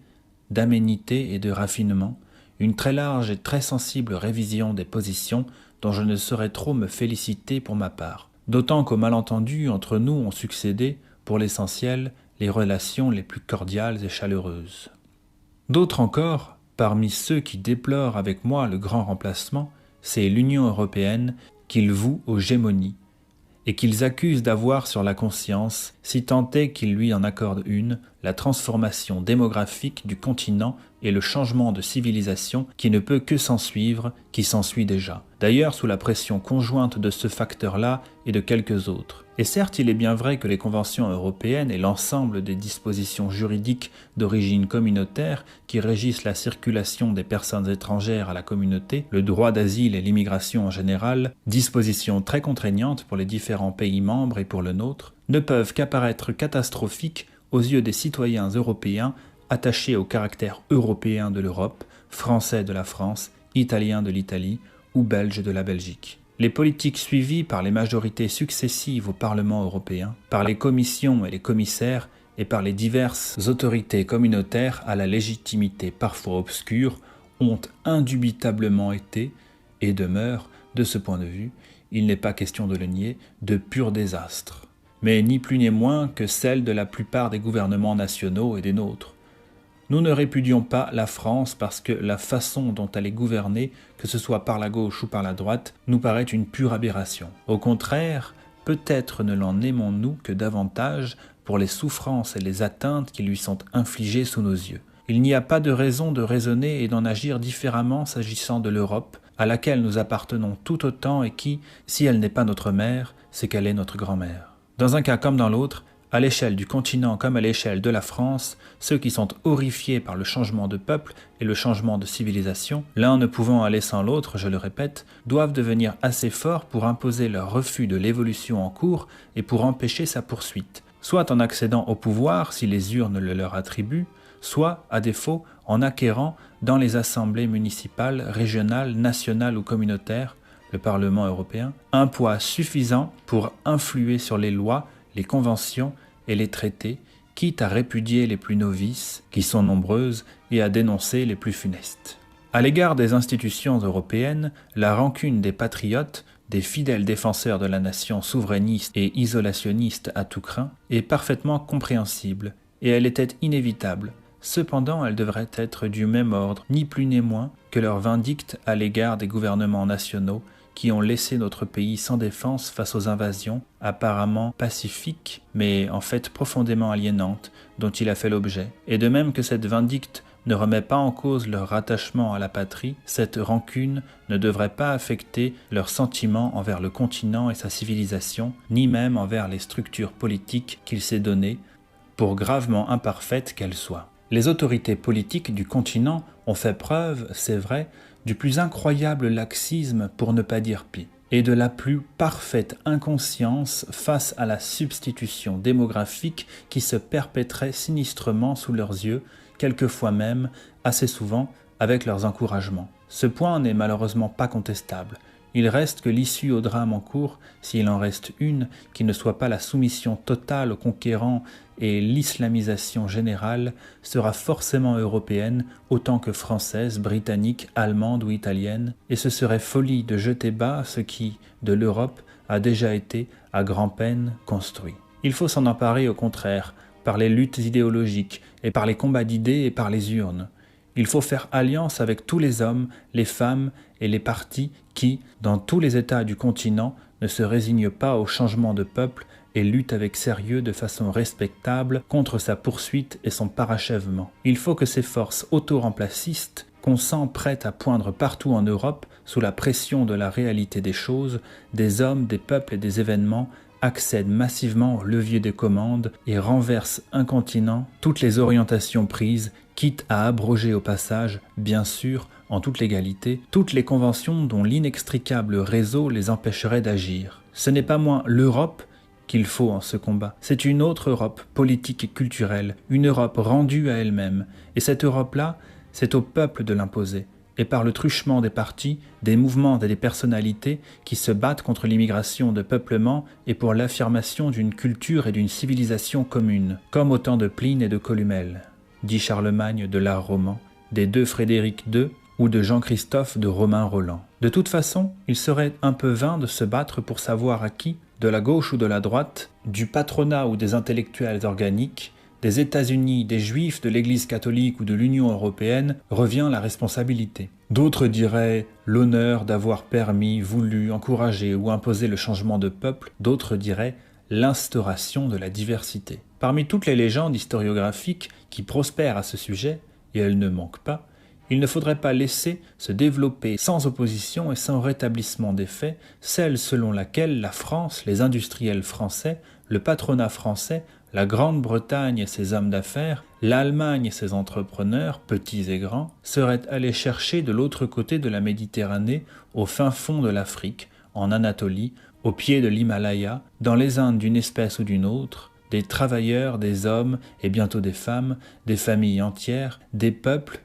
d'aménité et de raffinement, une très large et très sensible révision des positions dont je ne saurais trop me féliciter pour ma part. D'autant qu'aux malentendus entre nous ont succédé, pour l'essentiel, les relations les plus cordiales et chaleureuses. D'autres encore, parmi ceux qui déplorent avec moi le grand remplacement, c'est l'Union européenne qu'ils vouent aux gémonies, et qu'ils accusent d'avoir sur la conscience, si tant est qu'ils lui en accordent une, la transformation démographique du continent et le changement de civilisation qui ne peut que s'ensuivre, qui s'ensuit déjà. D'ailleurs sous la pression conjointe de ce facteur-là et de quelques autres. Et certes, il est bien vrai que les conventions européennes et l'ensemble des dispositions juridiques d'origine communautaire qui régissent la circulation des personnes étrangères à la communauté, le droit d'asile et l'immigration en général, dispositions très contraignantes pour les différents pays membres et pour le nôtre, ne peuvent qu'apparaître catastrophiques aux yeux des citoyens européens attachés au caractère européen de l'Europe, français de la France, italien de l'Italie ou belge de la Belgique. Les politiques suivies par les majorités successives au Parlement européen, par les commissions et les commissaires et par les diverses autorités communautaires à la légitimité parfois obscure ont indubitablement été, et demeurent, de ce point de vue, il n'est pas question de le nier, de purs désastres. Mais ni plus ni moins que celles de la plupart des gouvernements nationaux et des nôtres. Nous ne répudions pas la France parce que la façon dont elle est gouvernée, que ce soit par la gauche ou par la droite, nous paraît une pure aberration. Au contraire, peut-être ne l'en aimons-nous que davantage pour les souffrances et les atteintes qui lui sont infligées sous nos yeux. Il n'y a pas de raison de raisonner et d'en agir différemment s'agissant de l'Europe, à laquelle nous appartenons tout autant et qui, si elle n'est pas notre mère, c'est qu'elle est notre grand-mère. Dans un cas comme dans l'autre, à l'échelle du continent comme à l'échelle de la France, ceux qui sont horrifiés par le changement de peuple et le changement de civilisation, l'un ne pouvant aller sans l'autre, je le répète, doivent devenir assez forts pour imposer leur refus de l'évolution en cours et pour empêcher sa poursuite, soit en accédant au pouvoir si les urnes le leur attribuent, soit, à défaut, en acquérant dans les assemblées municipales, régionales, nationales ou communautaires, le Parlement européen, un poids suffisant pour influer sur les lois, les conventions et les traités, quitte à répudier les plus novices, qui sont nombreuses, et à dénoncer les plus funestes. À l'égard des institutions européennes, la rancune des patriotes, des fidèles défenseurs de la nation souverainiste et isolationniste à tout craint, est parfaitement compréhensible, et elle était inévitable, Cependant, elles devraient être du même ordre, ni plus ni moins, que leur vindicte à l'égard des gouvernements nationaux qui ont laissé notre pays sans défense face aux invasions, apparemment pacifiques, mais en fait profondément aliénantes, dont il a fait l'objet. Et de même que cette vindicte ne remet pas en cause leur rattachement à la patrie, cette rancune ne devrait pas affecter leurs sentiments envers le continent et sa civilisation, ni même envers les structures politiques qu'il s'est données, pour gravement imparfaites qu'elles soient. Les autorités politiques du continent ont fait preuve, c'est vrai, du plus incroyable laxisme pour ne pas dire pis, et de la plus parfaite inconscience face à la substitution démographique qui se perpétrait sinistrement sous leurs yeux, quelquefois même, assez souvent, avec leurs encouragements. Ce point n'est malheureusement pas contestable. Il reste que l'issue au drame en cours, s'il en reste une, qui ne soit pas la soumission totale aux conquérants et l'islamisation générale, sera forcément européenne autant que française, britannique, allemande ou italienne, et ce serait folie de jeter bas ce qui, de l'Europe, a déjà été, à grand-peine, construit. Il faut s'en emparer au contraire, par les luttes idéologiques, et par les combats d'idées et par les urnes. Il faut faire alliance avec tous les hommes, les femmes et les partis qui, dans tous les États du continent, ne se résignent pas au changement de peuple et luttent avec sérieux de façon respectable contre sa poursuite et son parachèvement. Il faut que ces forces auto-remplacistes, qu'on sent prêtes à poindre partout en Europe, sous la pression de la réalité des choses, des hommes, des peuples et des événements, accèdent massivement au levier des commandes et renversent incontinent toutes les orientations prises, quitte à abroger au passage, bien sûr, en toute légalité, toutes les conventions dont l'inextricable réseau les empêcherait d'agir. Ce n'est pas moins l'Europe qu'il faut en ce combat. C'est une autre Europe politique et culturelle, une Europe rendue à elle-même. Et cette Europe-là, c'est au peuple de l'imposer. Et par le truchement des partis, des mouvements et des personnalités qui se battent contre l'immigration de peuplement et pour l'affirmation d'une culture et d'une civilisation commune, comme au temps de Pline et de Columelle, dit Charlemagne de l'art roman, des deux Frédéric II ou de Jean-Christophe de Romain Roland. De toute façon, il serait un peu vain de se battre pour savoir à qui, de la gauche ou de la droite, du patronat ou des intellectuels organiques, des États-Unis, des Juifs, de l'Église catholique ou de l'Union européenne, revient la responsabilité. D'autres diraient l'honneur d'avoir permis, voulu, encouragé ou imposé le changement de peuple, d'autres diraient l'instauration de la diversité. Parmi toutes les légendes historiographiques qui prospèrent à ce sujet, et elles ne manquent pas, il ne faudrait pas laisser se développer sans opposition et sans rétablissement des faits celle selon laquelle la France, les industriels français, le patronat français, la Grande-Bretagne et ses hommes d'affaires, l'Allemagne et ses entrepreneurs, petits et grands, seraient allés chercher de l'autre côté de la Méditerranée, au fin fond de l'Afrique, en Anatolie, au pied de l'Himalaya, dans les Indes d'une espèce ou d'une autre, des travailleurs, des hommes et bientôt des femmes, des familles entières, des peuples,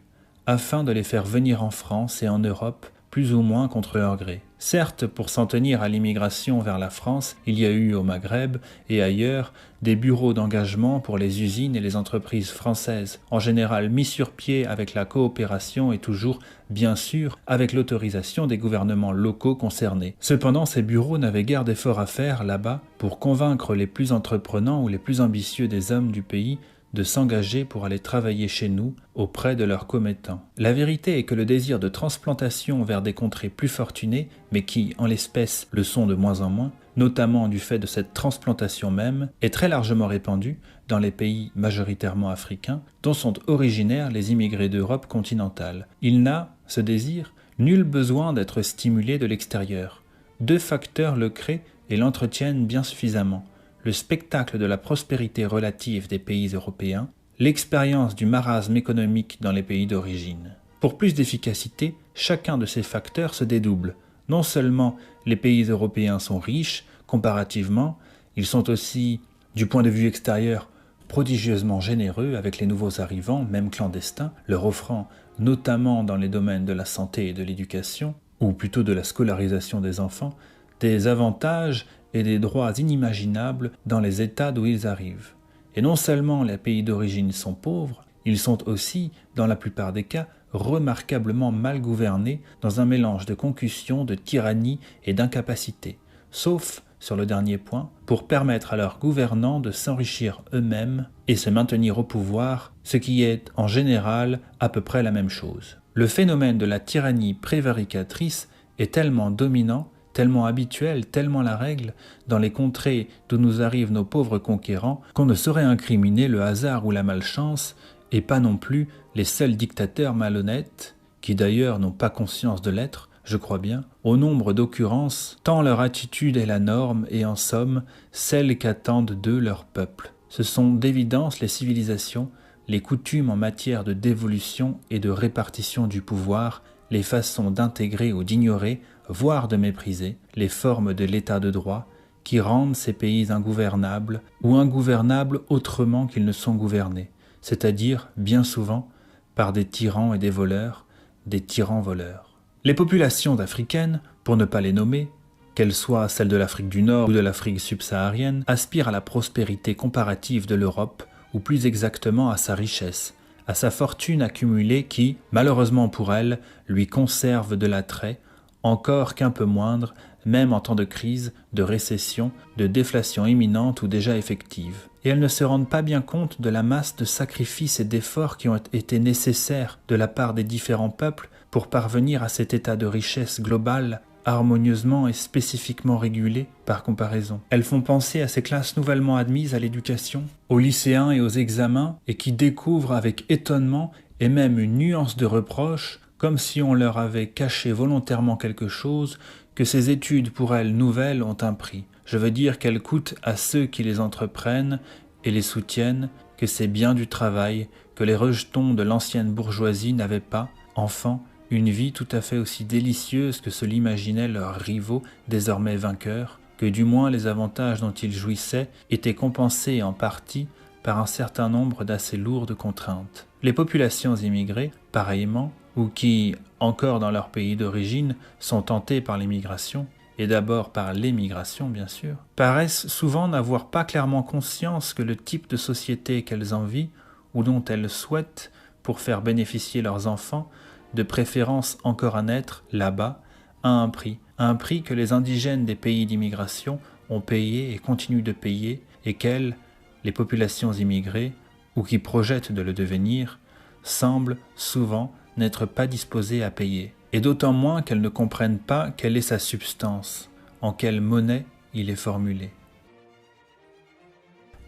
afin de les faire venir en France et en Europe, plus ou moins contre leur gré. Certes, pour s'en tenir à l'immigration vers la France, il y a eu au Maghreb et ailleurs des bureaux d'engagement pour les usines et les entreprises françaises, en général mis sur pied avec la coopération et toujours, bien sûr, avec l'autorisation des gouvernements locaux concernés. Cependant, ces bureaux n'avaient guère d'efforts à faire là-bas pour convaincre les plus entreprenants ou les plus ambitieux des hommes du pays de s'engager pour aller travailler chez nous auprès de leurs commettants. La vérité est que le désir de transplantation vers des contrées plus fortunées, mais qui, en l'espèce, le sont de moins en moins, notamment du fait de cette transplantation même, est très largement répandu dans les pays majoritairement africains, dont sont originaires les immigrés d'Europe continentale. Il n'a, ce désir, nul besoin d'être stimulé de l'extérieur. Deux facteurs le créent et l'entretiennent bien suffisamment: le spectacle de la prospérité relative des pays européens, l'expérience du marasme économique dans les pays d'origine. Pour plus d'efficacité, chacun de ces facteurs se dédouble. Non seulement les pays européens sont riches, comparativement, ils sont aussi, du point de vue extérieur, prodigieusement généreux avec les nouveaux arrivants, même clandestins, leur offrant, notamment dans les domaines de la santé et de l'éducation, ou plutôt de la scolarisation des enfants, des avantages et des droits inimaginables dans les États d'où ils arrivent. Et non seulement les pays d'origine sont pauvres, ils sont aussi, dans la plupart des cas, remarquablement mal gouvernés dans un mélange de concussion, de tyrannie et d'incapacité, sauf sur le dernier point, pour permettre à leurs gouvernants de s'enrichir eux-mêmes et se maintenir au pouvoir, ce qui est en général à peu près la même chose. Le phénomène de la tyrannie prévaricatrice est tellement dominant, tellement habituel, tellement la règle, dans les contrées d'où nous arrivent nos pauvres conquérants, qu'on ne saurait incriminer le hasard ou la malchance, et pas non plus les seuls dictateurs malhonnêtes, qui d'ailleurs n'ont pas conscience de l'être, je crois bien, au nombre d'occurrences, tant leur attitude est la norme et en somme, celle qu'attendent d'eux leur peuple. Ce sont d'évidence les civilisations, les coutumes en matière de dévolution et de répartition du pouvoir, les façons d'intégrer ou d'ignorer, voire de mépriser, les formes de l'état de droit, qui rendent ces pays ingouvernables, ou ingouvernables autrement qu'ils ne sont gouvernés, c'est-à-dire, bien souvent, par des tyrans et des voleurs, des tyrans-voleurs. Les populations africaines, pour ne pas les nommer, qu'elles soient celles de l'Afrique du Nord ou de l'Afrique subsaharienne, aspirent à la prospérité comparative de l'Europe, ou plus exactement à sa richesse, à sa fortune accumulée qui, malheureusement pour elles, lui conserve de l'attrait, encore qu'un peu moindre, même en temps de crise, de récession, de déflation imminente ou déjà effective. Et elles ne se rendent pas bien compte de la masse de sacrifices et d'efforts qui ont été nécessaires de la part des différents peuples pour parvenir à cet état de richesse globale, harmonieusement et spécifiquement régulé par comparaison. Elles font penser à ces classes nouvellement admises à l'éducation, aux lycéens et aux examens, et qui découvrent avec étonnement et même une nuance de reproche, comme si on leur avait caché volontairement quelque chose, que ces études pour elles nouvelles ont un prix. Je veux dire qu'elles coûtent à ceux qui les entreprennent et les soutiennent, que c'est bien du travail, que les rejetons de l'ancienne bourgeoisie n'avaient pas, enfants, une vie tout à fait aussi délicieuse que se l'imaginaient leurs rivaux désormais vainqueurs, que du moins les avantages dont ils jouissaient étaient compensés en partie par un certain nombre d'assez lourdes contraintes. Les populations immigrées, pareillement, ou qui, encore dans leur pays d'origine, sont tentées par l'immigration, et d'abord par l'émigration bien sûr, paraissent souvent n'avoir pas clairement conscience que le type de société qu'elles envient, ou dont elles souhaitent, pour faire bénéficier leurs enfants, de préférence encore à naître là-bas, a un prix que les indigènes des pays d'immigration ont payé et continuent de payer, et qu'elles, les populations immigrées, ou qui projettent de le devenir, semblent souvent n'être pas disposées à payer, et d'autant moins qu'elles ne comprennent pas quelle est sa substance, en quelle monnaie il est formulé.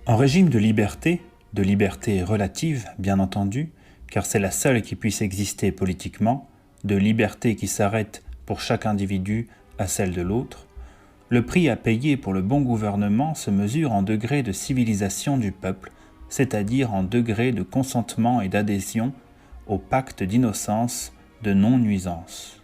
En régime de liberté relative bien entendu, car c'est la seule qui puisse exister politiquement, de liberté qui s'arrête pour chaque individu à celle de l'autre, le prix à payer pour le bon gouvernement se mesure en degrés de civilisation du peuple, c'est-à-dire en degrés de consentement et d'adhésion au pacte d'innocence, de non-nuisance.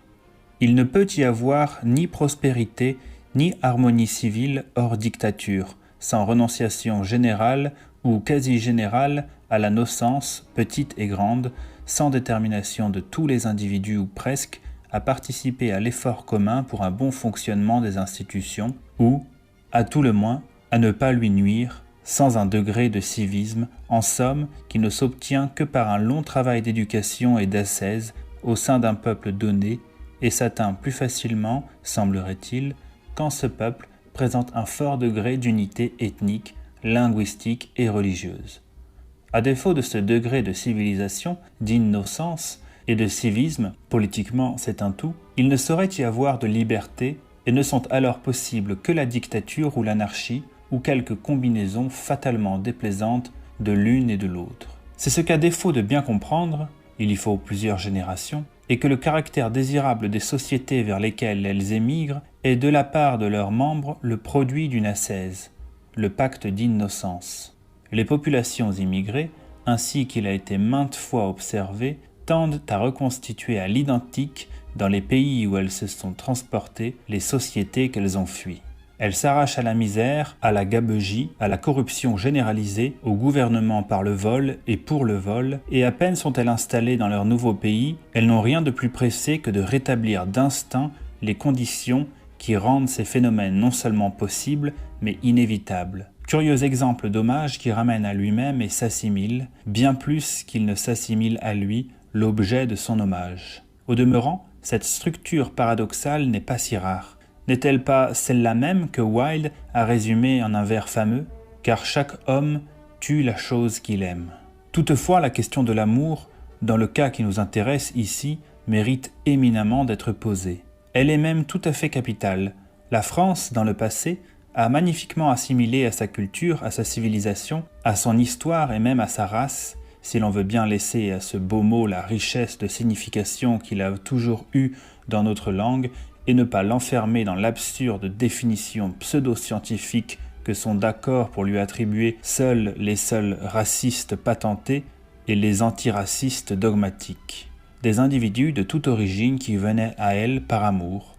Il ne peut y avoir ni prospérité, ni harmonie civile hors dictature, sans renonciation générale ou quasi-générale à la nocence, petite et grande, sans détermination de tous les individus ou presque, à participer à l'effort commun pour un bon fonctionnement des institutions, ou, à tout le moins, à ne pas lui nuire, sans un degré de civisme, en somme, qui ne s'obtient que par un long travail d'éducation et d'ascèse au sein d'un peuple donné, et s'atteint plus facilement, semblerait-il, quand ce peuple présente un fort degré d'unité ethnique, linguistique et religieuse. À défaut de ce degré de civilisation, d'innocence et de civisme, politiquement c'est un tout, il ne saurait y avoir de liberté et ne sont alors possibles que la dictature ou l'anarchie ou quelques combinaisons fatalement déplaisantes de l'une et de l'autre. C'est ce qu'à défaut de bien comprendre, il y faut plusieurs générations, et que le caractère désirable des sociétés vers lesquelles elles émigrent est de la part de leurs membres le produit d'une ascèse, le pacte d'innocence. Les populations immigrées, ainsi qu'il a été maintes fois observé, tendent à reconstituer à l'identique, dans les pays où elles se sont transportées, les sociétés qu'elles ont fuies. Elles s'arrachent à la misère, à la gabegie, à la corruption généralisée, au gouvernement par le vol et pour le vol, et à peine sont-elles installées dans leur nouveau pays, elles n'ont rien de plus pressé que de rétablir d'instinct les conditions qui rendent ces phénomènes non seulement possibles, mais inévitables. Curieux exemple d'hommage qui ramène à lui-même et s'assimile, bien plus qu'il ne s'assimile à lui, l'objet de son hommage. Au demeurant, cette structure paradoxale n'est pas si rare, N'est-elle pas celle-là même que Wilde a résumée en un vers fameux ? Car chaque homme tue la chose qu'il aime. Toutefois, la question de l'amour, dans le cas qui nous intéresse ici, mérite éminemment d'être posée. Elle est même tout à fait capitale. La France, dans le passé, a magnifiquement assimilé à sa culture, à sa civilisation, à son histoire et même à sa race, si l'on veut bien laisser à ce beau mot la richesse de signification qu'il a toujours eue dans notre langue et ne pas l'enfermer dans l'absurde définition pseudo-scientifique que sont d'accord pour lui attribuer les seuls racistes patentés et les antiracistes dogmatiques. Des individus de toute origine qui venaient à elle par amour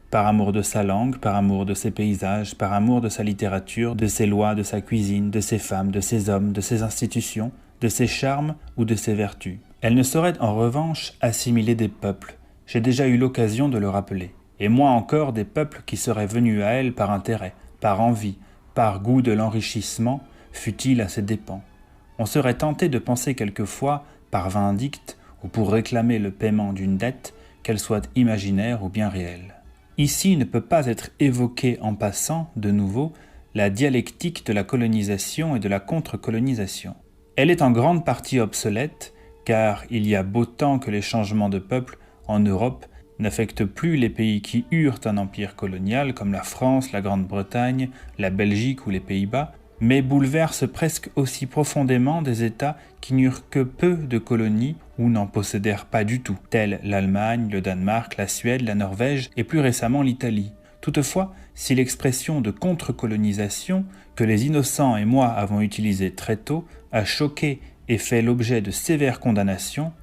de sa langue, par amour de ses paysages, par amour de sa littérature, de ses lois, de sa cuisine, de ses femmes, de ses hommes, de ses institutions, de ses charmes ou de ses vertus. Elle ne saurait en revanche assimiler des peuples, j'ai déjà eu l'occasion de le rappeler, et moins encore des peuples qui seraient venus à elle par intérêt, par envie, par goût de l'enrichissement, fût-il à ses dépens. On serait tenté de penser quelquefois, par vindicte, ou pour réclamer le paiement d'une dette, qu'elle soit imaginaire ou bien réelle. Ici ne peut pas être évoquée en passant, de nouveau, la dialectique de la colonisation et de la contre-colonisation. Elle est en grande partie obsolète, car il y a beau temps que les changements de peuple en Europe n'affectent plus les pays qui eurent un empire colonial comme la France, la Grande-Bretagne, la Belgique ou les Pays-Bas, mais bouleversent presque aussi profondément des États qui n'eurent que peu de colonies ou n'en possédèrent pas du tout, tels l'Allemagne, le Danemark, la Suède, la Norvège et plus récemment l'Italie. Toutefois, si l'expression de contre-colonisation, que les innocents et moi avons utilisée très tôt, a choqué et fait l'objet de sévères condamnations,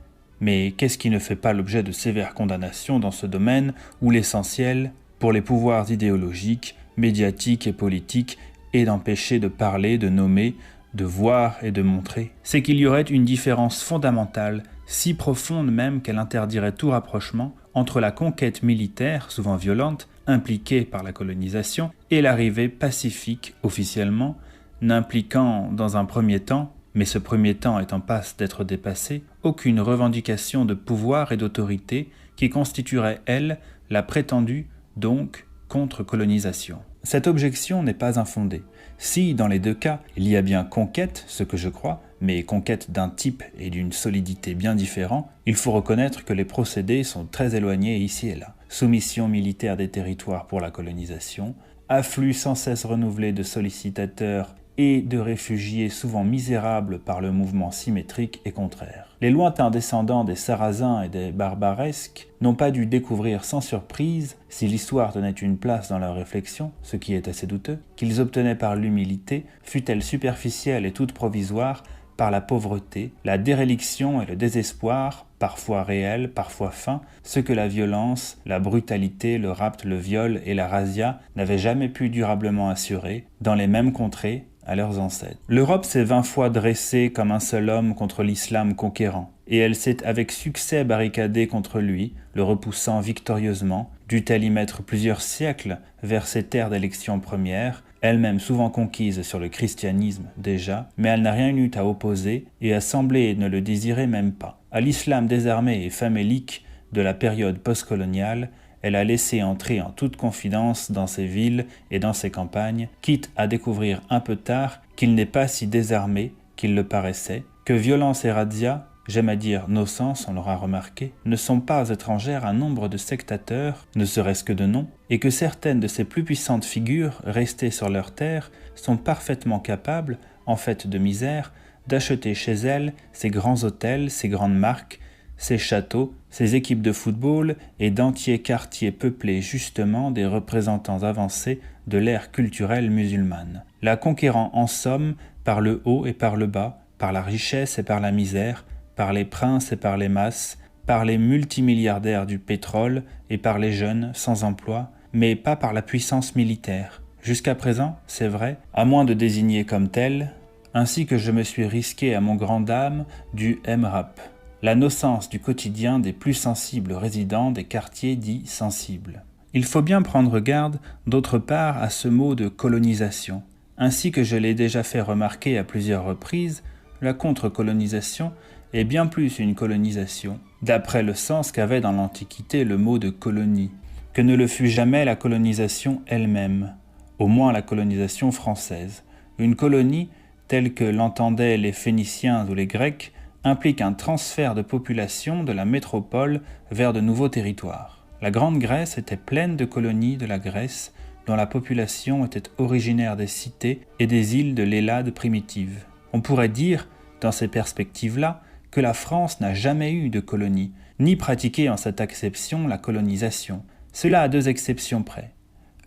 mais qu'est-ce qui ne fait pas l'objet de sévères condamnations dans ce domaine où l'essentiel, pour les pouvoirs idéologiques, médiatiques et politiques, est d'empêcher de parler, de nommer, de voir et de montrer, c'est qu'il y aurait une différence fondamentale, si profonde même qu'elle interdirait tout rapprochement, entre la conquête militaire, souvent violente, impliquée par la colonisation, et l'arrivée pacifique, officiellement, n'impliquant dans un premier temps, mais ce premier temps est en passe d'être dépassé, aucune revendication de pouvoir et d'autorité qui constituerait, elle, la prétendue, donc, contre-colonisation. Cette objection n'est pas infondée. Si, dans les deux cas, il y a bien conquête, ce que je crois, mais conquête d'un type et d'une solidité bien différents, il faut reconnaître que les procédés sont très éloignés ici et là. Soumission militaire des territoires pour la colonisation, afflux sans cesse renouvelé de sollicitateurs et de réfugiés souvent misérables par le mouvement symétrique et contraire. Les lointains descendants des Sarrasins et des Barbaresques n'ont pas dû découvrir sans surprise, si l'histoire tenait une place dans leur réflexion, ce qui est assez douteux, qu'ils obtenaient par l'humilité, fût-elle superficielle et toute provisoire, par la pauvreté, la déréliction et le désespoir, parfois réels, parfois feints, ce que la violence, la brutalité, le rapt, le viol et la razzia n'avaient jamais pu durablement assurer, dans les mêmes contrées, à leurs ancêtres. L'Europe s'est 20 fois dressée comme un seul homme contre l'islam conquérant, et elle s'est avec succès barricadée contre lui, le repoussant victorieusement, dut-elle y mettre plusieurs siècles vers ses terres d'élection première, elle-même souvent conquise sur le christianisme déjà, mais elle n'a rien eu à opposer et a semblé ne le désirer même pas. À l'islam désarmé et famélique de la période postcoloniale, elle a laissé entrer en toute confidence dans ses villes et dans ses campagnes, quitte à découvrir un peu tard qu'il n'est pas si désarmé qu'il le paraissait, que violence et razzia, j'aime à dire nos sens, on l'aura remarqué, ne sont pas étrangères à nombre de sectateurs, ne serait-ce que de nom, et que certaines de ces plus puissantes figures, restées sur leur terre, sont parfaitement capables, en fait de misère, d'acheter chez elles ces grands hôtels, ces grandes marques, ces châteaux, ces équipes de football et d'entiers quartiers peuplés justement des représentants avancés de l'ère culturelle musulmane. La conquérant en somme par le haut et par le bas, par la richesse et par la misère, par les princes et par les masses, par les multimilliardaires du pétrole et par les jeunes sans emploi, mais pas par la puissance militaire. Jusqu'à présent, c'est vrai, à moins de désigner comme tel, ainsi que je me suis risqué à mon grand dam du MRAP, la nocence du quotidien des plus sensibles résidents des quartiers dits sensibles. Il faut bien prendre garde, d'autre part, à ce mot de colonisation. Ainsi que je l'ai déjà fait remarquer à plusieurs reprises, la contre-colonisation est bien plus une colonisation, d'après le sens qu'avait dans l'Antiquité le mot de colonie. que ne le fut jamais la colonisation elle-même, au moins la colonisation française. Une colonie, telle que l'entendaient les Phéniciens ou les Grecs, implique un transfert de population de la métropole vers de nouveaux territoires. La Grande Grèce était pleine de colonies de la Grèce, dont la population était originaire des cités et des îles de l'Hellade primitive. On pourrait dire, dans ces perspectives-là, que la France n'a jamais eu de colonie, ni pratiqué en cette acception la colonisation. Cela à deux exceptions près.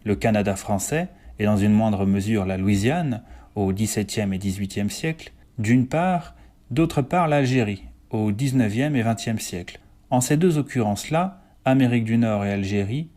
Le Canada français, et dans une moindre mesure la Louisiane, au XVIIe et XVIIIe siècle, d'une part, d'autre part l'Algérie, au XIXe et XXe siècle. En ces deux occurrences-là, Amérique du Nord et Algérie,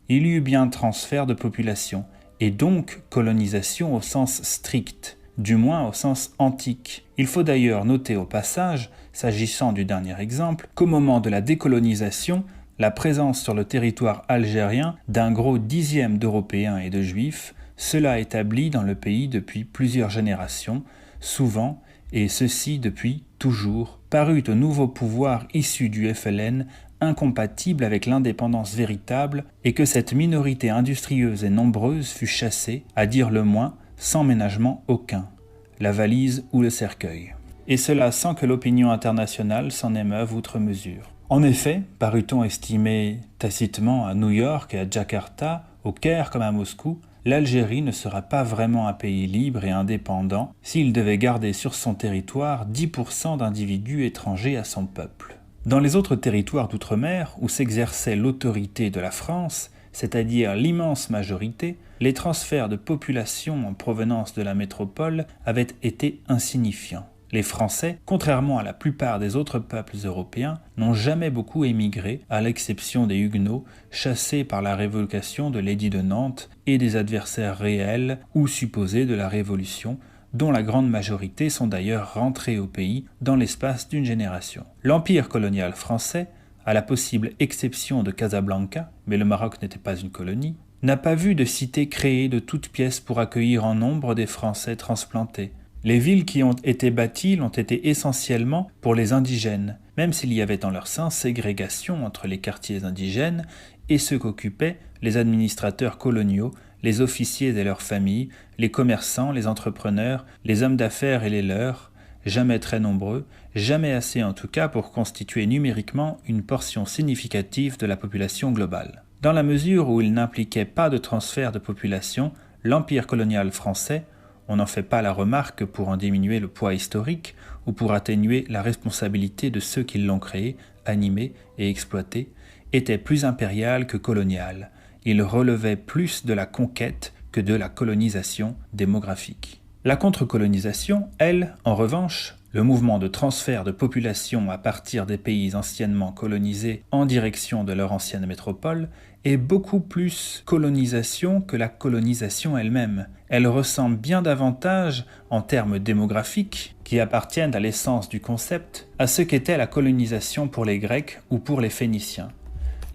il y eut bien transfert de population, et donc colonisation au sens strict, du moins au sens antique. Il faut d'ailleurs noter au passage, s'agissant du dernier exemple, qu'au moment de la décolonisation, la présence sur le territoire algérien d'un gros dixième d'Européens et de Juifs, cela établi dans le pays depuis plusieurs générations, souvent, et ceci depuis toujours, parut au nouveau pouvoir issu du FLN incompatible avec l'indépendance véritable et que cette minorité industrieuse et nombreuse fut chassée, à dire le moins, sans ménagement aucun, la valise ou le cercueil. Et cela sans que l'opinion internationale s'en émeuve outre mesure. En effet, parut-on estimer tacitement à New York et à Jakarta, au Caire comme à Moscou, l'Algérie ne sera pas vraiment un pays libre et indépendant s'il devait garder sur son territoire 10% d'individus étrangers à son peuple. Dans les autres territoires d'outre-mer où s'exerçait l'autorité de la France, c'est-à-dire l'immense majorité, les transferts de population en provenance de la métropole avaient été insignifiants. Les Français, contrairement à la plupart des autres peuples européens, n'ont jamais beaucoup émigré, à l'exception des Huguenots, chassés par la révocation de l'édit de Nantes et des adversaires réels ou supposés de la Révolution, dont la grande majorité sont d'ailleurs rentrés au pays dans l'espace d'une génération. L'empire colonial français, à la possible exception de Casablanca, mais le Maroc n'était pas une colonie, n'a pas vu de cité créée de toutes pièces pour accueillir en nombre des Français transplantés. Les villes qui ont été bâties l'ont été essentiellement pour les indigènes, même s'il y avait dans leur sein ségrégation entre les quartiers indigènes et ceux qu'occupaient les administrateurs coloniaux, les officiers et leurs familles, les commerçants, les entrepreneurs, les hommes d'affaires et les leurs, jamais très nombreux, jamais assez en tout cas pour constituer numériquement une portion significative de la population globale. Dans la mesure où il n'impliquait pas de transfert de population, l'empire colonial français, on n'en fait pas la remarque pour en diminuer le poids historique ou pour atténuer la responsabilité de ceux qui l'ont créé, animé et exploité, était plus impérial que colonial. Il relevait plus de la conquête que de la colonisation démographique. La contre-colonisation, elle, en revanche, le mouvement de transfert de population à partir des pays anciennement colonisés en direction de leur ancienne métropole, est beaucoup plus colonisation que la colonisation elle-même. Elle ressemble bien davantage, en termes démographiques, qui appartiennent à l'essence du concept, à ce qu'était la colonisation pour les Grecs ou pour les Phéniciens.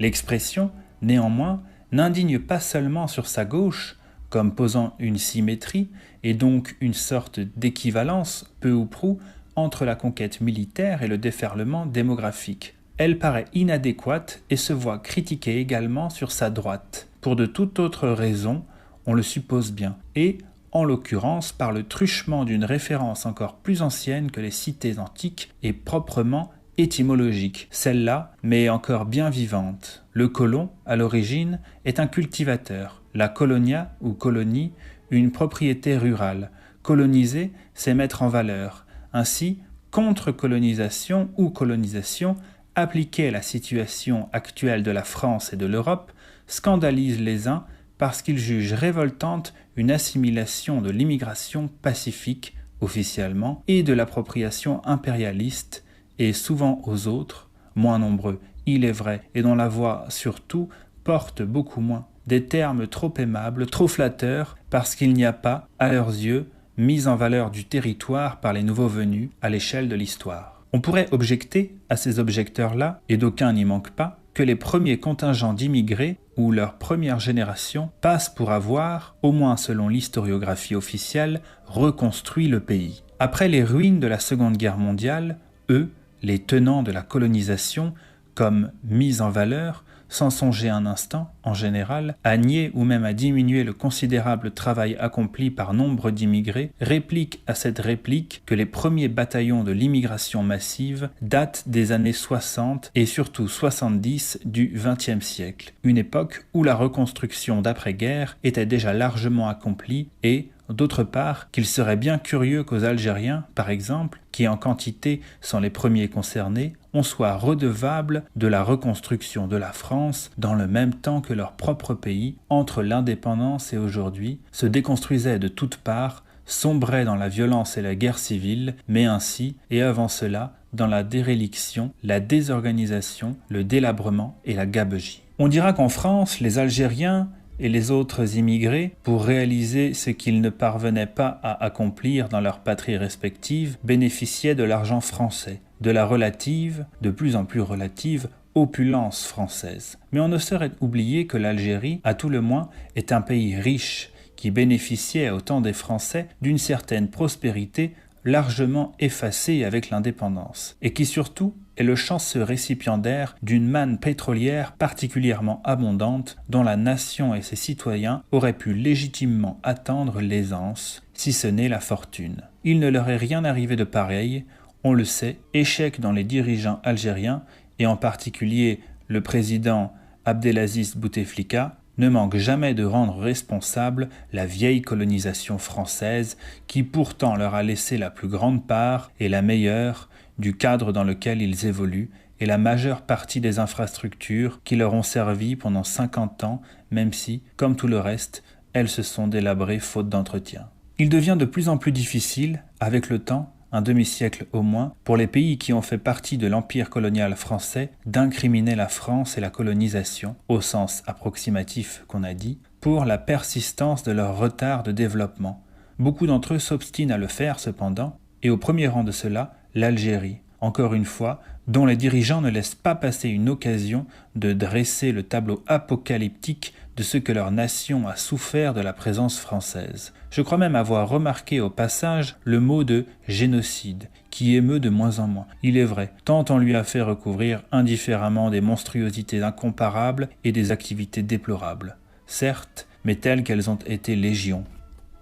L'expression, néanmoins, n'indigne pas seulement sur sa gauche, comme posant une symétrie et donc une sorte d'équivalence, peu ou prou, entre la conquête militaire et le déferlement démographique. Elle paraît inadéquate et se voit critiquée également sur sa droite, pour de toute autre raison, on le suppose bien, et, en l'occurrence, par le truchement d'une référence encore plus ancienne que les cités antiques et proprement étymologique, celle-là, mais encore bien vivante. Le colon, à l'origine, est un cultivateur, la colonia ou colonie, une propriété rurale. Coloniser, c'est mettre en valeur. Ainsi, contre-colonisation ou colonisation, appliquée à la situation actuelle de la France et de l'Europe, scandalise les uns parce qu'ils jugent révoltante une assimilation de l'immigration pacifique, officiellement, et de l'appropriation impérialiste, et souvent aux autres, moins nombreux, il est vrai, et dont la voix, surtout, porte beaucoup moins, des termes trop aimables, trop flatteurs, parce qu'il n'y a pas, à leurs yeux, mise en valeur du territoire par les nouveaux venus à l'échelle de l'histoire. On pourrait objecter à ces objecteurs-là, et d'aucuns n'y manquent pas, que les premiers contingents d'immigrés, ou leur première génération, passent pour avoir, au moins selon l'historiographie officielle, reconstruit le pays. Après les ruines de la Seconde Guerre mondiale, eux, les tenants de la colonisation, comme mise en valeur, sans songer un instant, en général, à nier ou même à diminuer le considérable travail accompli par nombre d'immigrés, répliquent à cette réplique que les premiers bataillons de l'immigration massive datent des années 60 et surtout 70 du XXe siècle, une époque où la reconstruction d'après-guerre était déjà largement accomplie et, d'autre part, qu'il serait bien curieux qu'aux Algériens, par exemple, qui en quantité sont les premiers concernés, on soit redevable de la reconstruction de la France dans le même temps que leur propre pays, entre l'indépendance et aujourd'hui, se déconstruisait de toutes parts, sombrait dans la violence et la guerre civile, mais ainsi, et avant cela, dans la déréliction, la désorganisation, le délabrement et la gabegie. On dira qu'en France, les Algériens et les autres immigrés, pour réaliser ce qu'ils ne parvenaient pas à accomplir dans leurs patries respectives, bénéficiaient de l'argent français, de la relative, de plus en plus relative, opulence française. Mais on ne saurait oublier que l'Algérie, à tout le moins, est un pays riche, qui bénéficiait au temps des Français d'une certaine prospérité largement effacée avec l'indépendance, et qui surtout est le chanceux récipiendaire d'une manne pétrolière particulièrement abondante dont la nation et ses citoyens auraient pu légitimement attendre l'aisance, si ce n'est la fortune. Il ne leur est rien arrivé de pareil, on le sait, échec dans les dirigeants algériens, et en particulier le président Abdelaziz Bouteflika, ne manque jamais de rendre responsable la vieille colonisation française qui pourtant leur a laissé la plus grande part et la meilleure du cadre dans lequel ils évoluent et la majeure partie des infrastructures qui leur ont servi pendant 50 ans, même si, comme tout le reste, elles se sont délabrées faute d'entretien. Il devient de plus en plus difficile, avec le temps, un demi-siècle au moins, pour les pays qui ont fait partie de l'empire colonial français d'incriminer la France et la colonisation, au sens approximatif qu'on a dit, pour la persistance de leur retard de développement. Beaucoup d'entre eux s'obstinent à le faire cependant, et au premier rang de cela, l'Algérie, encore une fois, dont les dirigeants ne laissent pas passer une occasion de dresser le tableau apocalyptique de ce que leur nation a souffert de la présence française. Je crois même avoir remarqué au passage le mot de génocide, qui émeut de moins en moins. Il est vrai, tant on lui a fait recouvrir indifféremment des monstruosités incomparables et des activités déplorables. Certes, mais telles qu'elles ont été légion.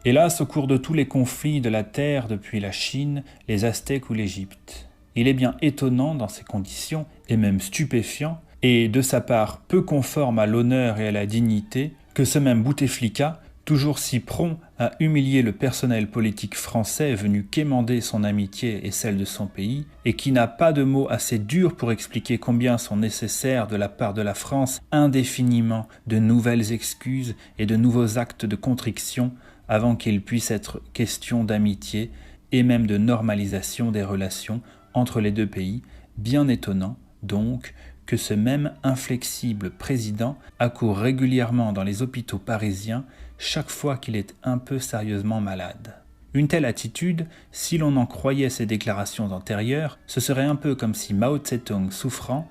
Hélas, au cours de tous les conflits de la terre depuis la Chine, les Aztèques ou l'Égypte. Il est bien étonnant dans ces conditions, et même stupéfiant, et de sa part peu conforme à l'honneur et à la dignité, que ce même Bouteflika, toujours si prompt à humilier le personnel politique français venu quémander son amitié et celle de son pays, et qui n'a pas de mots assez durs pour expliquer combien sont nécessaires de la part de la France indéfiniment de nouvelles excuses et de nouveaux actes de contrition avant qu'il puisse être question d'amitié et même de normalisation des relations entre les deux pays, bien étonnant, donc, que ce même inflexible président accourt régulièrement dans les hôpitaux parisiens chaque fois qu'il est un peu sérieusement malade. Une telle attitude, si l'on en croyait ses déclarations antérieures, ce serait un peu comme si Mao Tse-tung souffrant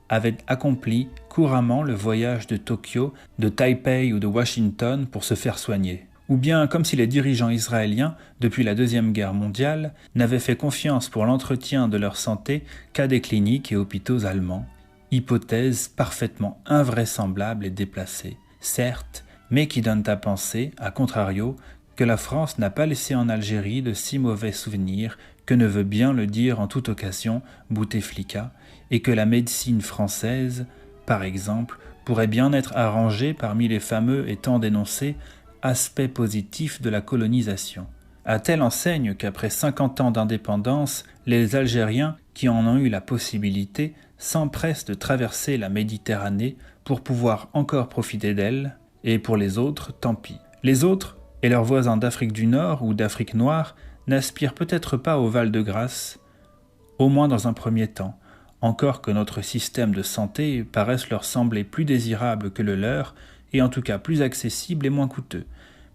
avait accompli couramment le voyage de Tokyo, de Taipei ou de Washington pour se faire soigner. Ou bien comme si les dirigeants israéliens, depuis la Deuxième Guerre mondiale, n'avaient fait confiance pour l'entretien de leur santé qu'à des cliniques et hôpitaux allemands. Hypothèse parfaitement invraisemblable et déplacée, certes, mais qui donne à penser, à contrario, que la France n'a pas laissé en Algérie de si mauvais souvenirs que ne veut bien le dire en toute occasion Bouteflika, et que la médecine française, par exemple, pourrait bien être arrangée parmi les fameux et tant dénoncés aspect positif de la colonisation. À telle enseigne qu'après 50 ans d'indépendance, les Algériens qui en ont eu la possibilité s'empressent de traverser la Méditerranée pour pouvoir encore profiter d'elle, et pour les autres, tant pis. Les autres, et leurs voisins d'Afrique du Nord ou d'Afrique noire, n'aspirent peut-être pas au Val-de-Grâce, au moins dans un premier temps, encore que notre système de santé paraisse leur sembler plus désirable que le leur, et en tout cas plus accessible et moins coûteux.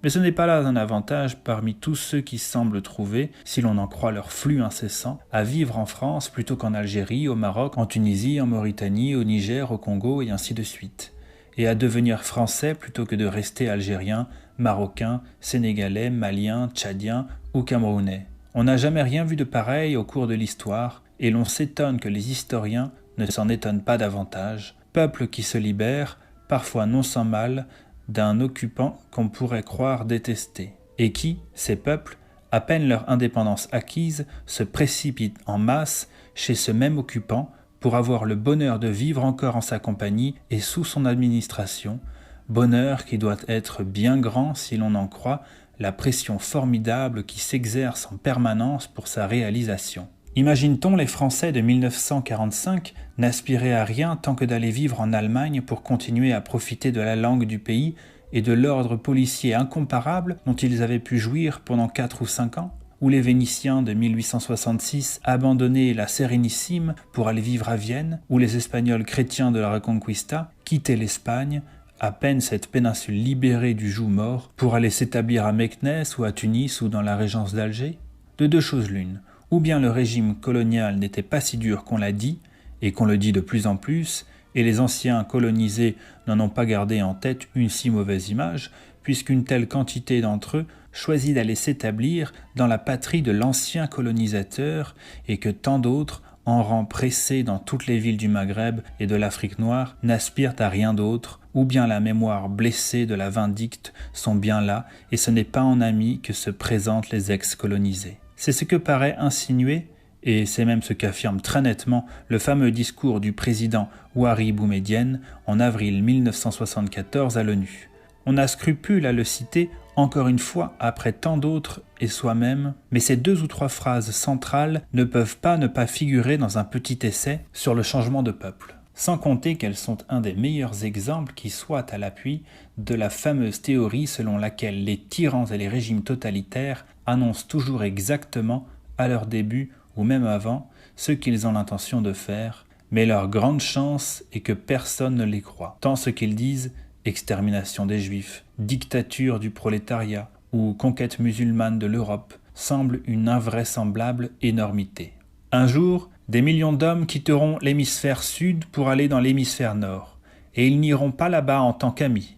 Mais ce n'est pas là un avantage parmi tous ceux qui semblent trouver, si l'on en croit leur flux incessant, à vivre en France plutôt qu'en Algérie, au Maroc, en Tunisie, en Mauritanie, au Niger, au Congo et ainsi de suite, et à devenir français plutôt que de rester algérien, marocain, sénégalais, malien, tchadien ou camerounais. On n'a jamais rien vu de pareil au cours de l'histoire, et l'on s'étonne que les historiens ne s'en étonnent pas davantage, peuple qui se libère, parfois non sans mal, d'un occupant qu'on pourrait croire détester, et qui, ces peuples, à peine leur indépendance acquise, se précipitent en masse chez ce même occupant pour avoir le bonheur de vivre encore en sa compagnie et sous son administration, bonheur qui doit être bien grand si l'on en croit la pression formidable qui s'exerce en permanence pour sa réalisation. Imagine-t-on les Français de 1945 n'aspiraient à rien tant que d'aller vivre en Allemagne pour continuer à profiter de la langue du pays et de l'ordre policier incomparable dont ils avaient pu jouir pendant 4 ou 5 ans? Ou les Vénitiens de 1866 abandonnaient la Sérénissime pour aller vivre à Vienne? Ou les Espagnols chrétiens de la Reconquista quittaient l'Espagne, à peine cette péninsule libérée du joug mort, pour aller s'établir à Meknès ou à Tunis ou dans la régence d'Alger? De deux choses l'une. Ou bien le régime colonial n'était pas si dur qu'on l'a dit, et qu'on le dit de plus en plus, et les anciens colonisés n'en ont pas gardé en tête une si mauvaise image, puisqu'une telle quantité d'entre eux choisit d'aller s'établir dans la patrie de l'ancien colonisateur, et que tant d'autres, en rang pressé dans toutes les villes du Maghreb et de l'Afrique noire, n'aspirent à rien d'autre, ou bien la mémoire blessée de la vindicte sont bien là, et ce n'est pas en amis que se présentent les ex-colonisés. C'est ce que paraît insinuer, et c'est même ce qu'affirme très nettement le fameux discours du président Houari Boumedienne en avril 1974 à l'ONU. On a scrupule à le citer encore une fois après tant d'autres et soi-même, mais ces 2 ou 3 phrases centrales ne peuvent pas ne pas figurer dans un petit essai sur le changement de peuple. Sans compter qu'elles sont un des meilleurs exemples qui soient à l'appui de la fameuse théorie selon laquelle les tyrans et les régimes totalitaires annoncent toujours exactement, à leur début ou même avant, ce qu'ils ont l'intention de faire, mais leur grande chance est que personne ne les croit, tant ce qu'ils disent, extermination des Juifs, dictature du prolétariat ou conquête musulmane de l'Europe, semble une invraisemblable énormité. Un jour, des millions d'hommes quitteront l'hémisphère sud pour aller dans l'hémisphère nord, et ils n'iront pas là-bas en tant qu'amis,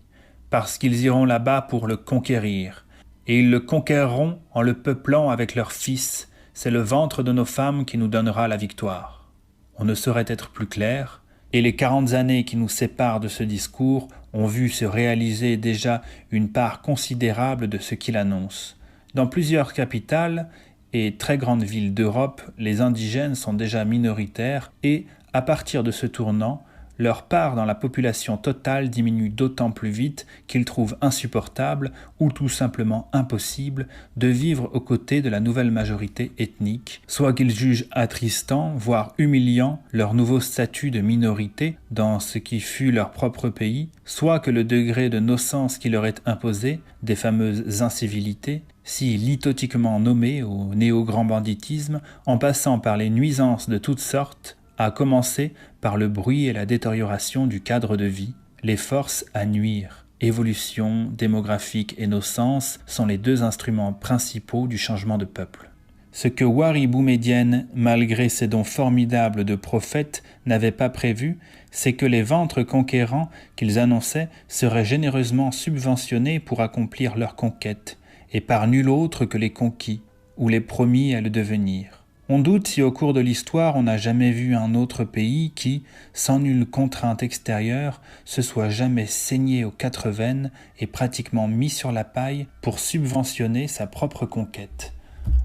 parce qu'ils iront là-bas pour le conquérir, et ils le conquerront en le peuplant avec leurs fils. C'est le ventre de nos femmes qui nous donnera la victoire. On ne saurait être plus clair, et les 40 années qui nous séparent de ce discours ont vu se réaliser déjà une part considérable de ce qu'il annonce. Dans plusieurs capitales et très grandes villes d'Europe, les indigènes sont déjà minoritaires et, à partir de ce tournant, leur part dans la population totale diminue d'autant plus vite qu'ils trouvent insupportable ou tout simplement impossible de vivre aux côtés de la nouvelle majorité ethnique, soit qu'ils jugent attristant, voire humiliant leur nouveau statut de minorité dans ce qui fut leur propre pays, soit que le degré de nocence qui leur est imposé, des fameuses incivilités, si lithotiquement nommées au néo-grand banditisme, en passant par les nuisances de toutes sortes, à commencer par le bruit et la détérioration du cadre de vie, les forces à nuire. Évolution, démographique et nocence sont les 2 instruments principaux du changement de peuple. Ce que Houari Boumedienne, malgré ses dons formidables de prophète, n'avait pas prévu, c'est que les ventres conquérants qu'ils annonçaient seraient généreusement subventionnés pour accomplir leur conquête, et par nul autre que les conquis, ou les promis à le devenir. On doute si au cours de l'histoire on n'a jamais vu un autre pays qui, sans nulle contrainte extérieure, se soit jamais saigné aux 4 veines et pratiquement mis sur la paille pour subventionner sa propre conquête,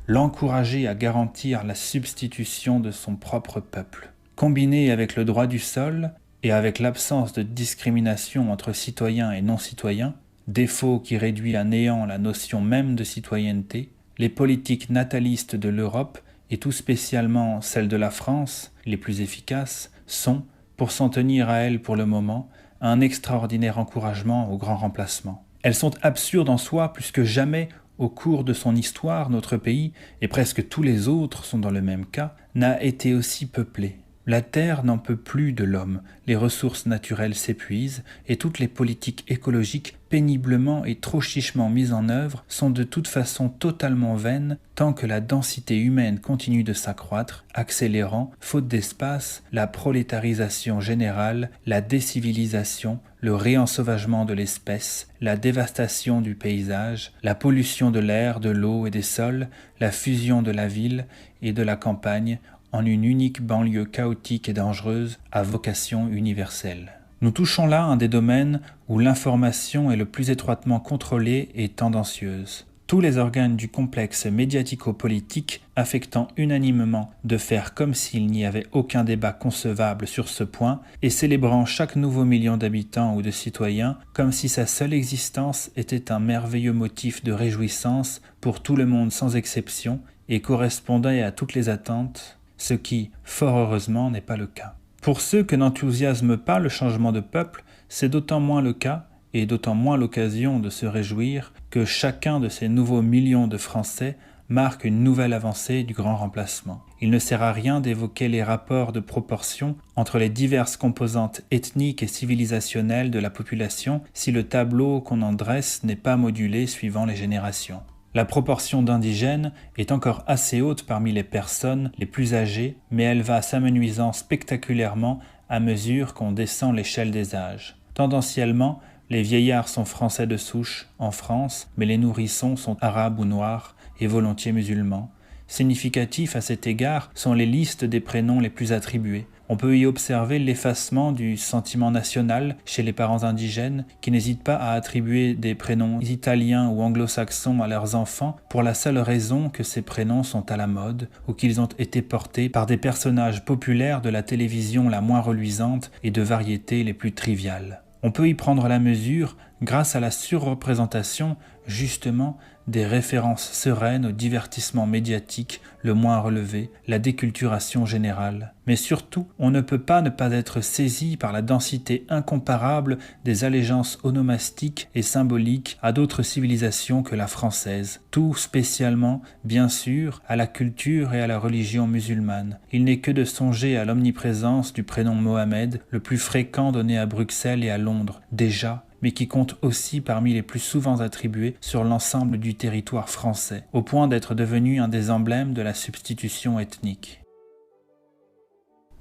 l'encourager à garantir la substitution de son propre peuple. Combiné avec le droit du sol et avec l'absence de discrimination entre citoyens et non-citoyens, défaut qui réduit à néant la notion même de citoyenneté, les politiques natalistes de l'Europe et tout spécialement celles de la France, les plus efficaces, sont, pour s'en tenir à elles pour le moment, un extraordinaire encouragement au grand remplacement. Elles sont absurdes en soi plus que jamais. Au cours de son histoire, notre pays, et presque tous les autres sont dans le même cas, n'a été aussi peuplé. La terre n'en peut plus de l'homme, les ressources naturelles s'épuisent et toutes les politiques écologiques péniblement et trop chichement mises en œuvre sont de toute façon totalement vaines tant que la densité humaine continue de s'accroître, accélérant, faute d'espace, la prolétarisation générale, la décivilisation, le réensauvagement de l'espèce, la dévastation du paysage, la pollution de l'air, de l'eau et des sols, la fusion de la ville et de la campagne en une unique banlieue chaotique et dangereuse à vocation universelle. Nous touchons là un des domaines où l'information est le plus étroitement contrôlée et tendancieuse. Tous les organes du complexe médiatico-politique affectant unanimement de faire comme s'il n'y avait aucun débat concevable sur ce point et célébrant chaque nouveau million d'habitants ou de citoyens comme si sa seule existence était un merveilleux motif de réjouissance pour tout le monde sans exception et correspondait à toutes les attentes, ce qui, fort heureusement, n'est pas le cas. Pour ceux que n'enthousiasme pas le changement de peuple, c'est d'autant moins le cas et d'autant moins l'occasion de se réjouir que chacun de ces nouveaux millions de Français marque une nouvelle avancée du grand remplacement. Il ne sert à rien d'évoquer les rapports de proportion entre les diverses composantes ethniques et civilisationnelles de la population si le tableau qu'on en dresse n'est pas modulé suivant les générations. La proportion d'indigènes est encore assez haute parmi les personnes les plus âgées, mais elle va s'amenuisant spectaculairement à mesure qu'on descend l'échelle des âges. Tendanciellement, les vieillards sont français de souche en France, mais les nourrissons sont arabes ou noirs et volontiers musulmans. Significatifs à cet égard sont les listes des prénoms les plus attribués. On peut y observer l'effacement du sentiment national chez les parents indigènes qui n'hésitent pas à attribuer des prénoms italiens ou anglo-saxons à leurs enfants pour la seule raison que ces prénoms sont à la mode ou qu'ils ont été portés par des personnages populaires de la télévision la moins reluisante et de variétés les plus triviales. On peut y prendre la mesure grâce à la surreprésentation, justement, des références sereines au divertissement médiatique le moins relevé, la déculturation générale. Mais surtout, on ne peut pas ne pas être saisi par la densité incomparable des allégeances onomastiques et symboliques à d'autres civilisations que la française, tout spécialement, bien sûr, à la culture et à la religion musulmane. Il n'est que de songer à l'omniprésence du prénom Mohamed, le plus fréquent donné à Bruxelles et à Londres, déjà, mais qui compte aussi parmi les plus souvent attribués sur l'ensemble du territoire français, au point d'être devenu un des emblèmes de la substitution ethnique.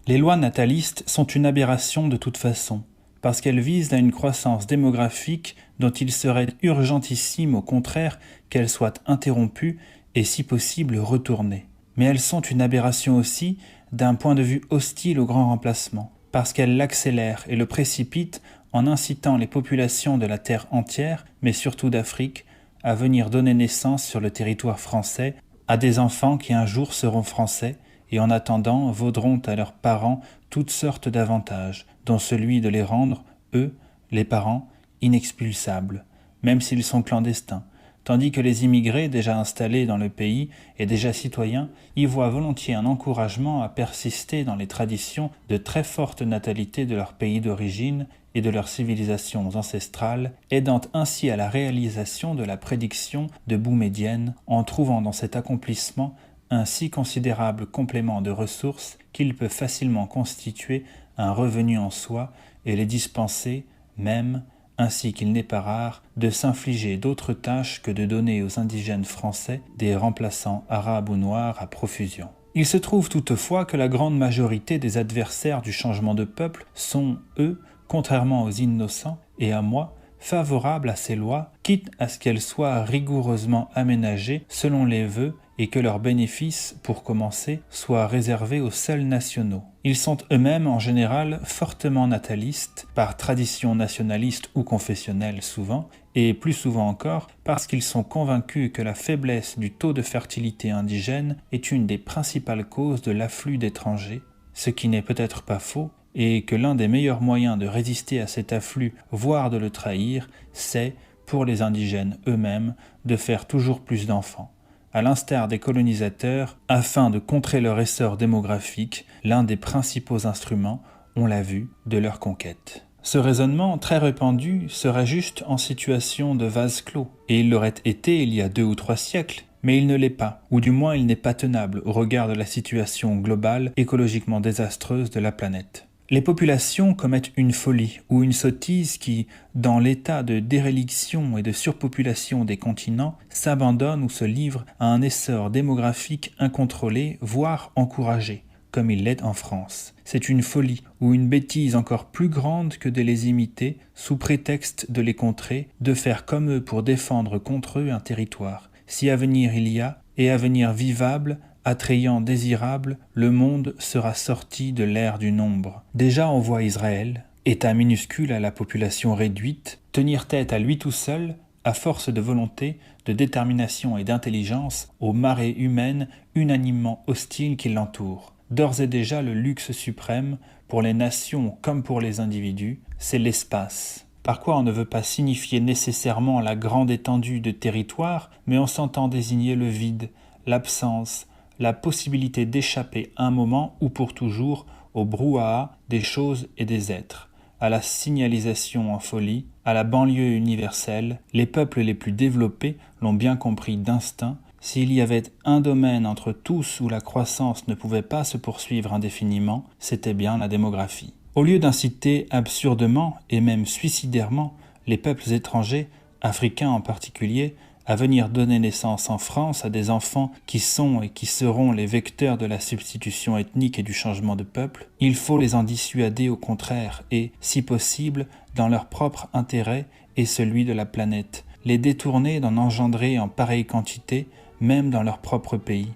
Les lois natalistes sont une aberration de toute façon, parce qu'elles visent à une croissance démographique dont il serait urgentissime au contraire qu'elle soit interrompue et si possible retournée. Mais elles sont une aberration aussi d'un point de vue hostile au grand remplacement, parce qu'elles l'accélèrent et le précipitent en incitant les populations de la terre entière, mais surtout d'Afrique, à venir donner naissance sur le territoire français à des enfants qui un jour seront français et en attendant vaudront à leurs parents toutes sortes d'avantages, dont celui de les rendre, eux, les parents, inexpulsables, même s'ils sont clandestins, tandis que les immigrés déjà installés dans le pays et déjà citoyens y voient volontiers un encouragement à persister dans les traditions de très forte natalité de leur pays d'origine et de leurs civilisations ancestrales, aidant ainsi à la réalisation de la prédiction de Boumedienne en trouvant dans cet accomplissement un si considérable complément de ressources qu'il peut facilement constituer un revenu en soi et les dispenser, même, ainsi qu'il n'est pas rare, de s'infliger d'autres tâches que de donner aux indigènes français des remplaçants arabes ou noirs à profusion. Il se trouve toutefois que la grande majorité des adversaires du changement de peuple sont, eux, contrairement aux innocents et à moi, favorables à ces lois, quitte à ce qu'elles soient rigoureusement aménagées selon les vœux et que leurs bénéfices, pour commencer, soient réservés aux seuls nationaux. Ils sont eux-mêmes en général fortement natalistes, par tradition nationaliste ou confessionnelle souvent, et plus souvent encore parce qu'ils sont convaincus que la faiblesse du taux de fertilité indigène est une des principales causes de l'afflux d'étrangers, ce qui n'est peut-être pas faux, et que l'un des meilleurs moyens de résister à cet afflux, voire de le trahir, c'est, pour les indigènes eux-mêmes, de faire toujours plus d'enfants. À l'instar des colonisateurs, afin de contrer leur essor démographique, l'un des principaux instruments, on l'a vu, de leur conquête. Ce raisonnement, très répandu, serait juste en situation de vase clos, et il l'aurait été il y a 2 ou 3 siècles, mais il ne l'est pas, ou du moins il n'est pas tenable au regard de la situation globale écologiquement désastreuse de la planète. Les populations commettent une folie ou une sottise qui, dans l'état de déréliction et de surpopulation des continents, s'abandonne ou se livre à un essor démographique incontrôlé, voire encouragé, comme il l'est en France. C'est une folie ou une bêtise encore plus grande que de les imiter, sous prétexte de les contrer, de faire comme eux pour défendre contre eux un territoire. Si avenir il y a, et avenir vivable, attrayant, désirable, le monde sera sorti de l'ère du nombre. Déjà on voit Israël, État minuscule à la population réduite, tenir tête à lui tout seul, à force de volonté, de détermination et d'intelligence, aux marées humaines unanimement hostiles qui l'entourent. D'ores et déjà, le luxe suprême, pour les nations comme pour les individus, c'est l'espace. Par quoi on ne veut pas signifier nécessairement la grande étendue de territoire, mais on s'entend désigner le vide, l'absence, la possibilité d'échapper un moment ou pour toujours au brouhaha des choses et des êtres, à la signalisation en folie, à la banlieue universelle. Les peuples les plus développés l'ont bien compris d'instinct. S'il y avait un domaine entre tous où la croissance ne pouvait pas se poursuivre indéfiniment, c'était bien la démographie. Au lieu d'inciter absurdement et même suicidairement les peuples étrangers, africains en particulier, à venir donner naissance en France à des enfants qui sont et qui seront les vecteurs de la substitution ethnique et du changement de peuple, il faut les en dissuader au contraire et, si possible, dans leur propre intérêt et celui de la planète, les détourner d'en engendrer en pareille quantité, même dans leur propre pays.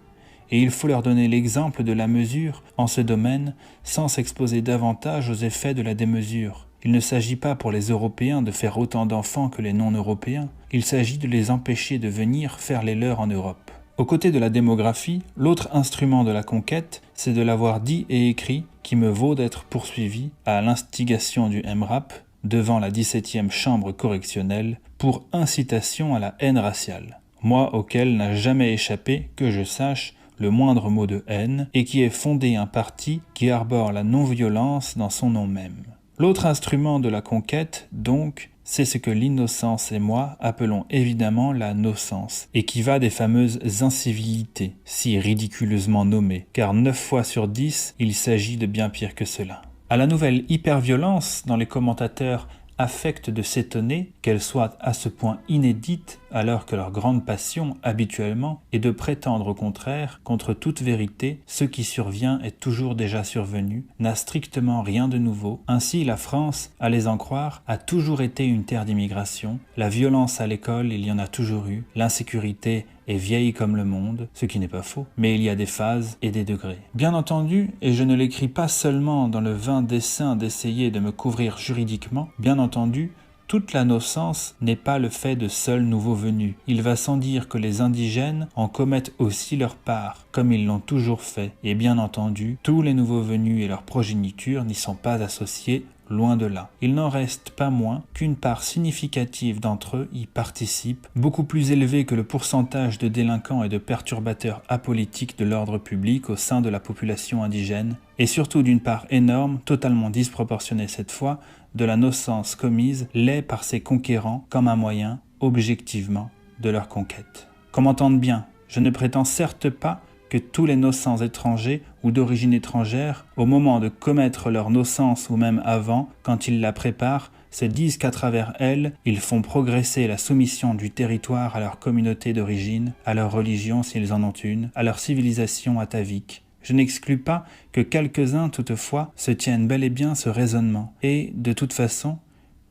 Et il faut leur donner l'exemple de la mesure en ce domaine sans s'exposer davantage aux effets de la démesure. Il ne s'agit pas pour les Européens de faire autant d'enfants que les non-Européens, il s'agit de les empêcher de venir faire les leurs en Europe. Aux côtés de la démographie, l'autre instrument de la conquête, c'est de l'avoir dit et écrit qui me vaut d'être poursuivi à l'instigation du MRAP devant la 17e chambre correctionnelle pour incitation à la haine raciale. Moi auquel n'a jamais échappé, que je sache, le moindre mot de haine, et qui est fondé un parti qui arbore la non-violence dans son nom même. L'autre instrument de la conquête, donc, c'est ce que l'innocence et moi appelons évidemment la nocence, et qui va des fameuses incivilités, si ridiculeusement nommées, car 9 fois sur 10, il s'agit de bien pire que cela. À la nouvelle hyperviolence, dans les commentateurs affectent de s'étonner qu'elle soit à ce point inédite alors que leur grande passion, habituellement, est de prétendre au contraire, contre toute vérité, ce qui survient est toujours déjà survenu, n'a strictement rien de nouveau. Ainsi, la France, à les en croire, a toujours été une terre d'immigration, la violence à l'école, il y en a toujours eu, l'insécurité est vieille comme le monde, ce qui n'est pas faux, mais il y a des phases et des degrés. Bien entendu, et je ne l'écris pas seulement dans le vain dessein d'essayer de me couvrir juridiquement, bien entendu, toute la nocence n'est pas le fait de seuls nouveaux venus. Il va sans dire que les indigènes en commettent aussi leur part, comme ils l'ont toujours fait, et bien entendu, tous les nouveaux venus et leur progéniture n'y sont pas associés, loin de là. Il n'en reste pas moins qu'une part significative d'entre eux y participe, beaucoup plus élevée que le pourcentage de délinquants et de perturbateurs apolitiques de l'ordre public au sein de la population indigène, et surtout d'une part énorme, totalement disproportionnée cette fois, de la nocence commise l'est par ses conquérants comme un moyen, objectivement, de leur conquête. Qu'on m'entende bien, je ne prétends certes pas que tous les nocents étrangers ou d'origine étrangère, au moment de commettre leur nocence ou même avant, quand ils la préparent, se disent qu'à travers elle, ils font progresser la soumission du territoire à leur communauté d'origine, à leur religion s'ils en ont une, à leur civilisation atavique. Je n'exclus pas que quelques-uns, toutefois, se tiennent bel et bien ce raisonnement. Et, de toute façon,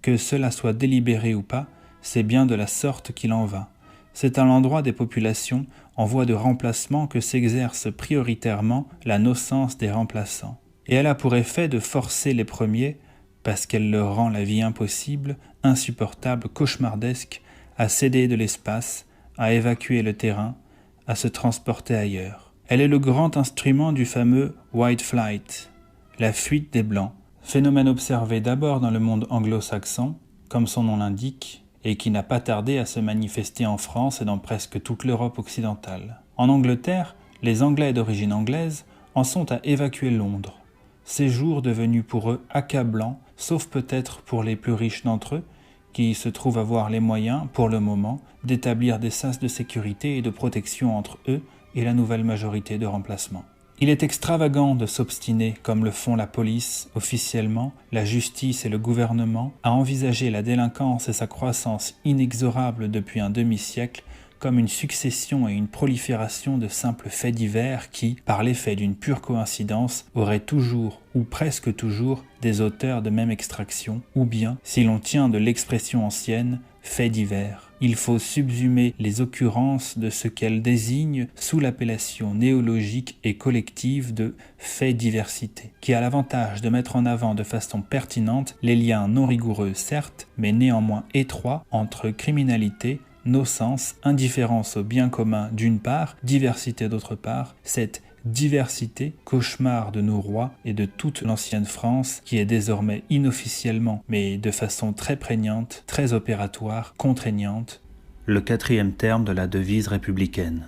que cela soit délibéré ou pas, c'est bien de la sorte qu'il en va. C'est à l'endroit des populations en voie de remplacement que s'exerce prioritairement la nocence des remplaçants. Et elle a pour effet de forcer les premiers, parce qu'elle leur rend la vie impossible, insupportable, cauchemardesque, à céder de l'espace, à évacuer le terrain, à se transporter ailleurs. Elle est le grand instrument du fameux « white flight », la fuite des Blancs, phénomène observé d'abord dans le monde anglo-saxon, comme son nom l'indique, et qui n'a pas tardé à se manifester en France et dans presque toute l'Europe occidentale. En Angleterre, les Anglais d'origine anglaise en sont à évacuer Londres, séjour devenu pour eux accablant, sauf peut-être pour les plus riches d'entre eux, qui se trouvent avoir les moyens, pour le moment, d'établir des sas de sécurité et de protection entre eux et la nouvelle majorité de remplacement. Il est extravagant de s'obstiner, comme le font la police, officiellement, la justice et le gouvernement, à envisager la délinquance et sa croissance inexorable depuis un demi-siècle comme une succession et une prolifération de simples faits divers qui, par l'effet d'une pure coïncidence, auraient toujours, ou presque toujours, des auteurs de même extraction, ou bien, si l'on tient de l'expression ancienne, faits divers. il faut subsumer les occurrences de ce qu'elles désignent sous l'appellation néologique et collective de fait-diversité, qui a l'avantage de mettre en avant de façon pertinente les liens non rigoureux certes, mais néanmoins étroits entre criminalité, nocence, indifférence au bien commun d'une part, diversité d'autre part, cette diversité, cauchemar de nos rois et de toute l'ancienne France, qui est désormais inofficiellement, mais de façon très prégnante, très opératoire, contraignante, le quatrième terme de la devise républicaine.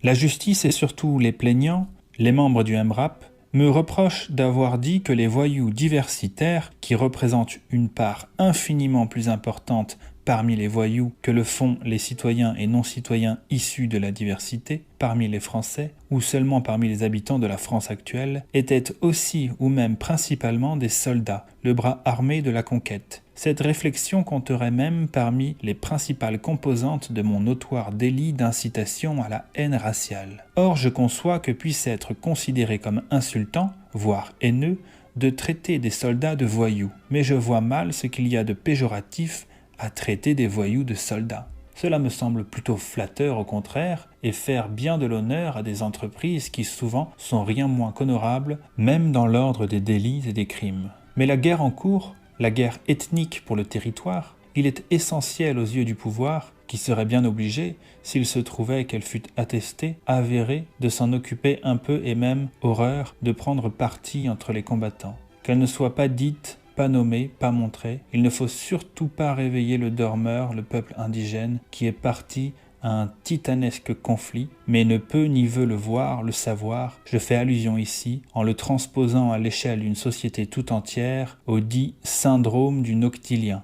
La justice et surtout les plaignants, les membres du MRAP, me reprochent d'avoir dit que les voyous diversitaires, qui représentent une part infiniment plus importante parmi les voyous que le font les citoyens et non-citoyens issus de la diversité, parmi les Français, ou seulement parmi les habitants de la France actuelle, étaient aussi ou même principalement des soldats, le bras armé de la conquête. Cette réflexion compterait même parmi les principales composantes de mon notoire délit d'incitation à la haine raciale. Or, je conçois que puisse être considéré comme insultant, voire haineux, de traiter des soldats de voyous, mais je vois mal ce qu'il y a de péjoratif à traiter des voyous de soldats. Cela me semble plutôt flatteur au contraire, et faire bien de l'honneur à des entreprises qui souvent sont rien moins qu'honorables, même dans l'ordre des délits et des crimes. Mais la guerre en cours, la guerre ethnique pour le territoire, il est essentiel aux yeux du pouvoir, qui serait bien obligé, s'il se trouvait qu'elle fût attestée, avérée, de s'en occuper un peu et même, horreur, de prendre parti entre les combattants. Qu'elle ne soit pas dite, pas nommé, pas montré. Il ne faut surtout pas réveiller le dormeur, le peuple indigène, qui est parti à un titanesque conflit, mais ne peut ni veut le voir, le savoir. Je fais allusion ici, en le transposant à l'échelle d'une société tout entière, au dit syndrome du noctilien,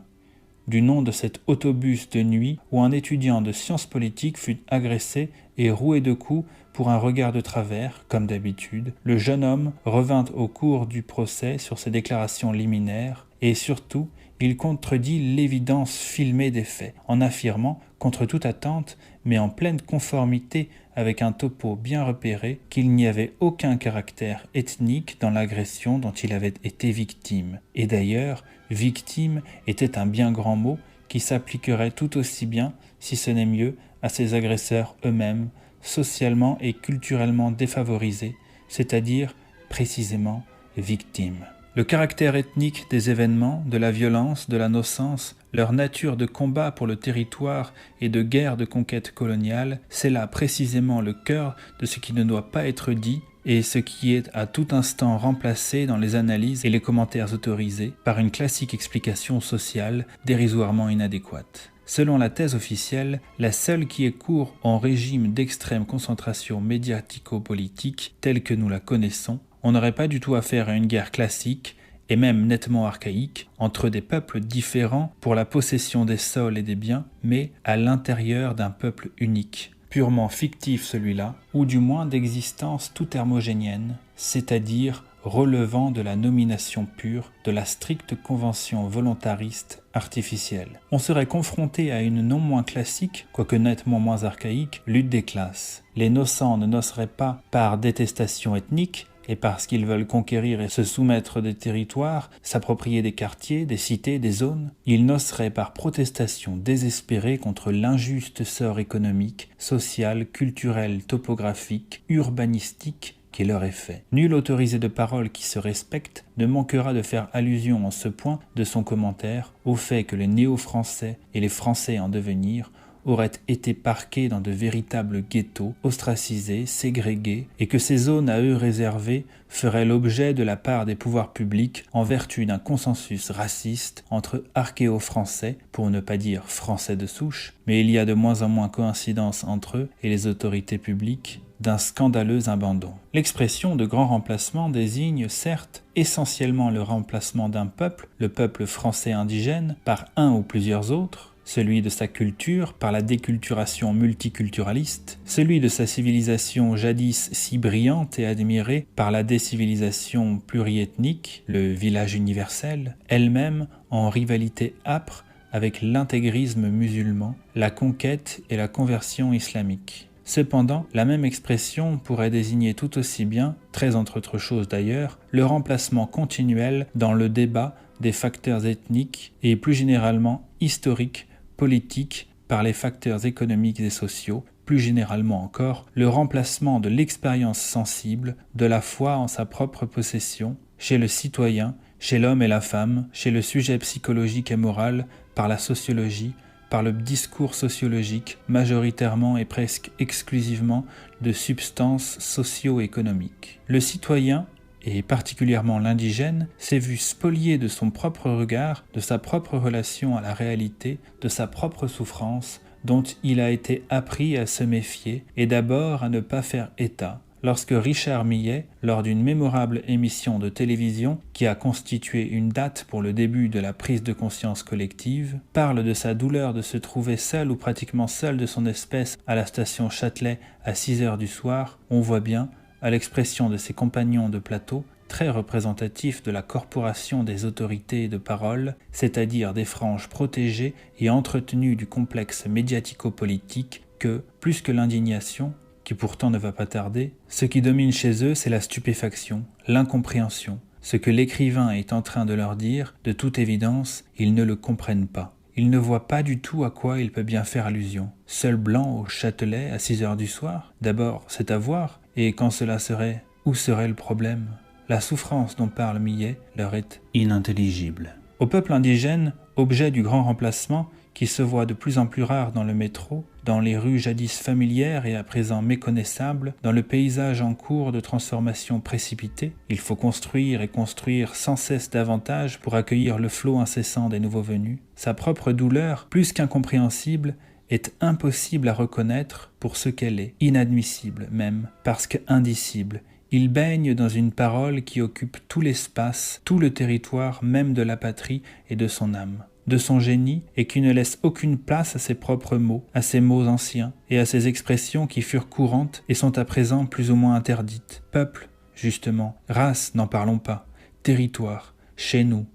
du nom de cet autobus de nuit où un étudiant de sciences politiques fut agressé et roué de coups pour un regard de travers, comme d'habitude. Le jeune homme revint au cours du procès sur ses déclarations liminaires et surtout, il contredit l'évidence filmée des faits, en affirmant, contre toute attente, mais en pleine conformité avec un topo bien repéré, qu'il n'y avait aucun caractère ethnique dans l'agression dont il avait été victime. Et d'ailleurs, victime était un bien grand mot qui s'appliquerait tout aussi bien, si ce n'est mieux, à ses agresseurs eux-mêmes, socialement et culturellement défavorisés, c'est-à-dire précisément victimes. Le caractère ethnique des événements, de la violence, de la nocence, leur nature de combat pour le territoire et de guerre de conquête coloniale, c'est là précisément le cœur de ce qui ne doit pas être dit et ce qui est à tout instant remplacé dans les analyses et les commentaires autorisés par une classique explication sociale dérisoirement inadéquate. Selon la thèse officielle, la seule qui ait cours en régime d'extrême concentration médiatico-politique telle que nous la connaissons, on n'aurait pas du tout affaire à une guerre classique, et même nettement archaïque, entre des peuples différents pour la possession des sols et des biens, mais à l'intérieur d'un peuple unique, purement fictif celui-là, ou du moins d'existence tout hermogénienne, c'est-à-dire relevant de la nomination pure, de la stricte convention volontariste artificielle. On serait confronté à une non moins classique, quoique nettement moins archaïque, lutte des classes. Les nocents ne noceraient pas par détestation ethnique, et parce qu'ils veulent conquérir et se soumettre des territoires, s'approprier des quartiers, des cités, des zones, ils noceraient par protestation désespérée contre l'injuste sort économique, social, culturel, topographique, urbanistique qui leur est fait. Nul autorisé de parole qui se respecte ne manquera de faire allusion en ce point de son commentaire au fait que les néo-français et les Français en devenir auraient été parqués dans de véritables ghettos, ostracisés, ségrégués, et que ces zones à eux réservées feraient l'objet de la part des pouvoirs publics en vertu d'un consensus raciste entre archéo-français, pour ne pas dire français de souche, mais il y a de moins en moins coïncidence entre eux et les autorités publiques, d'un scandaleux abandon. L'expression de grand remplacement désigne, certes, essentiellement le remplacement d'un peuple, le peuple français indigène, par un ou plusieurs autres, celui de sa culture par la déculturation multiculturaliste, celui de sa civilisation jadis si brillante et admirée par la décivilisation pluriethnique, le village universel, elle-même en rivalité âpre avec l'intégrisme musulman, la conquête et la conversion islamique. Cependant, la même expression pourrait désigner tout aussi bien, très entre autres choses d'ailleurs, le remplacement continuel dans le débat des facteurs ethniques et plus généralement historiques, politiques, par les facteurs économiques et sociaux, plus généralement encore, le remplacement de l'expérience sensible, de la foi en sa propre possession, chez le citoyen, chez l'homme et la femme, chez le sujet psychologique et moral, par la sociologie, par le discours sociologique, majoritairement et presque exclusivement de substance socio-économique. Le citoyen, et particulièrement l'indigène, s'est vu spolié de son propre regard, de sa propre relation à la réalité, de sa propre souffrance, dont il a été appris à se méfier et d'abord à ne pas faire état. Lorsque Richard Millet, lors d'une mémorable émission de télévision qui a constitué une date pour le début de la prise de conscience collective, parle de sa douleur de se trouver seul ou pratiquement seul de son espèce à la station Châtelet à 6 heures du soir, on voit bien, à l'expression de ses compagnons de plateau, très représentatif de la corporation des autorités de parole, c'est-à-dire des franges protégées et entretenues du complexe médiatico-politique, que, plus que l'indignation, qui pourtant ne va pas tarder, ce qui domine chez eux, c'est la stupéfaction, l'incompréhension. Ce que l'écrivain est en train de leur dire, de toute évidence, ils ne le comprennent pas. Ils ne voient pas du tout à quoi il peut bien faire allusion. Seul blanc au Châtelet à 6 heures du soir? D'abord, c'est à voir, et quand cela serait, où serait le problème? La souffrance dont parle Millet leur est inintelligible. Au peuple indigène, objet du grand remplacement, qui se voit de plus en plus rare dans le métro, dans les rues jadis familières et à présent méconnaissables, dans le paysage en cours de transformation précipitée, il faut construire et construire sans cesse davantage pour accueillir le flot incessant des nouveaux venus. Sa propre douleur, plus qu'incompréhensible, est impossible à reconnaître pour ce qu'elle est, inadmissible même, parce qu'indicible. Il baigne dans une parole qui occupe tout l'espace, tout le territoire même de la patrie et de son âme, de son génie, et qui ne laisse aucune place à ses propres mots, à ses mots anciens, et à ses expressions qui furent courantes et sont à présent plus ou moins interdites. Peuple, justement, race, n'en parlons pas, territoire, chez nous,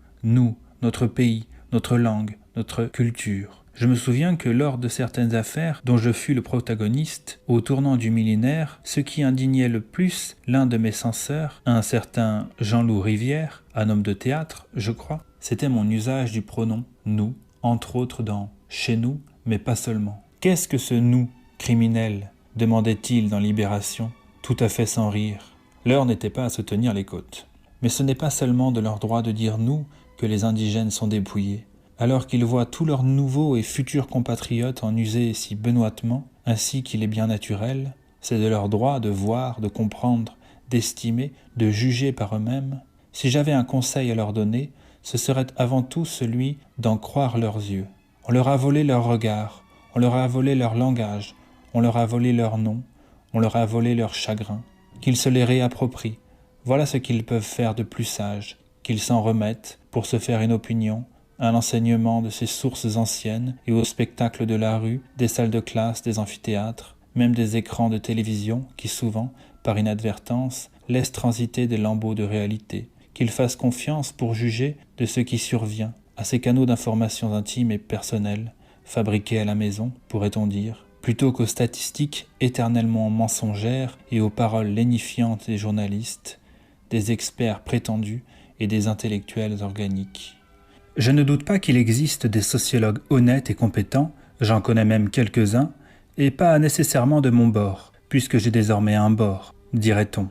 notre pays, notre langue, notre culture. Je me souviens que lors de certaines affaires dont je fus le protagoniste, au tournant du millénaire, ce qui indignait le plus l'un de mes censeurs, un certain Jean-Loup Rivière, un homme de théâtre, je crois, c'était mon usage du pronom « nous », entre autres dans « chez nous », mais pas seulement. « Qu'est-ce que ce « nous » criminel » demandait-il dans Libération, tout à fait sans rire. L'heure n'était pas à se tenir les côtes. Mais ce n'est pas seulement de leur droit de dire « nous » que les indigènes sont dépouillés. Alors qu'ils voient tous leurs nouveaux et futurs compatriotes en user si benoîtement, ainsi qu'il est bien naturel, c'est de leur droit de voir, de comprendre, d'estimer, de juger par eux-mêmes. Si j'avais un conseil à leur donner, ce serait avant tout celui d'en croire leurs yeux. On leur a volé leur regard, on leur a volé leur langage, on leur a volé leur nom, on leur a volé leur chagrin. Qu'ils se les réapproprient. Voilà ce qu'ils peuvent faire de plus sage, qu'ils s'en remettent pour se faire une opinion, à l'enseignement de ces sources anciennes et au spectacle de la rue, des salles de classe, des amphithéâtres, même des écrans de télévision qui souvent, par inadvertance, laissent transiter des lambeaux de réalité, qu'ils fassent confiance pour juger de ce qui survient, à ces canaux d'informations intimes et personnelles, fabriqués à la maison, pourrait-on dire, plutôt qu'aux statistiques éternellement mensongères et aux paroles lénifiantes des journalistes, des experts prétendus et des intellectuels organiques. Je ne doute pas qu'il existe des sociologues honnêtes et compétents, j'en connais même quelques-uns, et pas nécessairement de mon bord, puisque j'ai désormais un bord, dirait-on,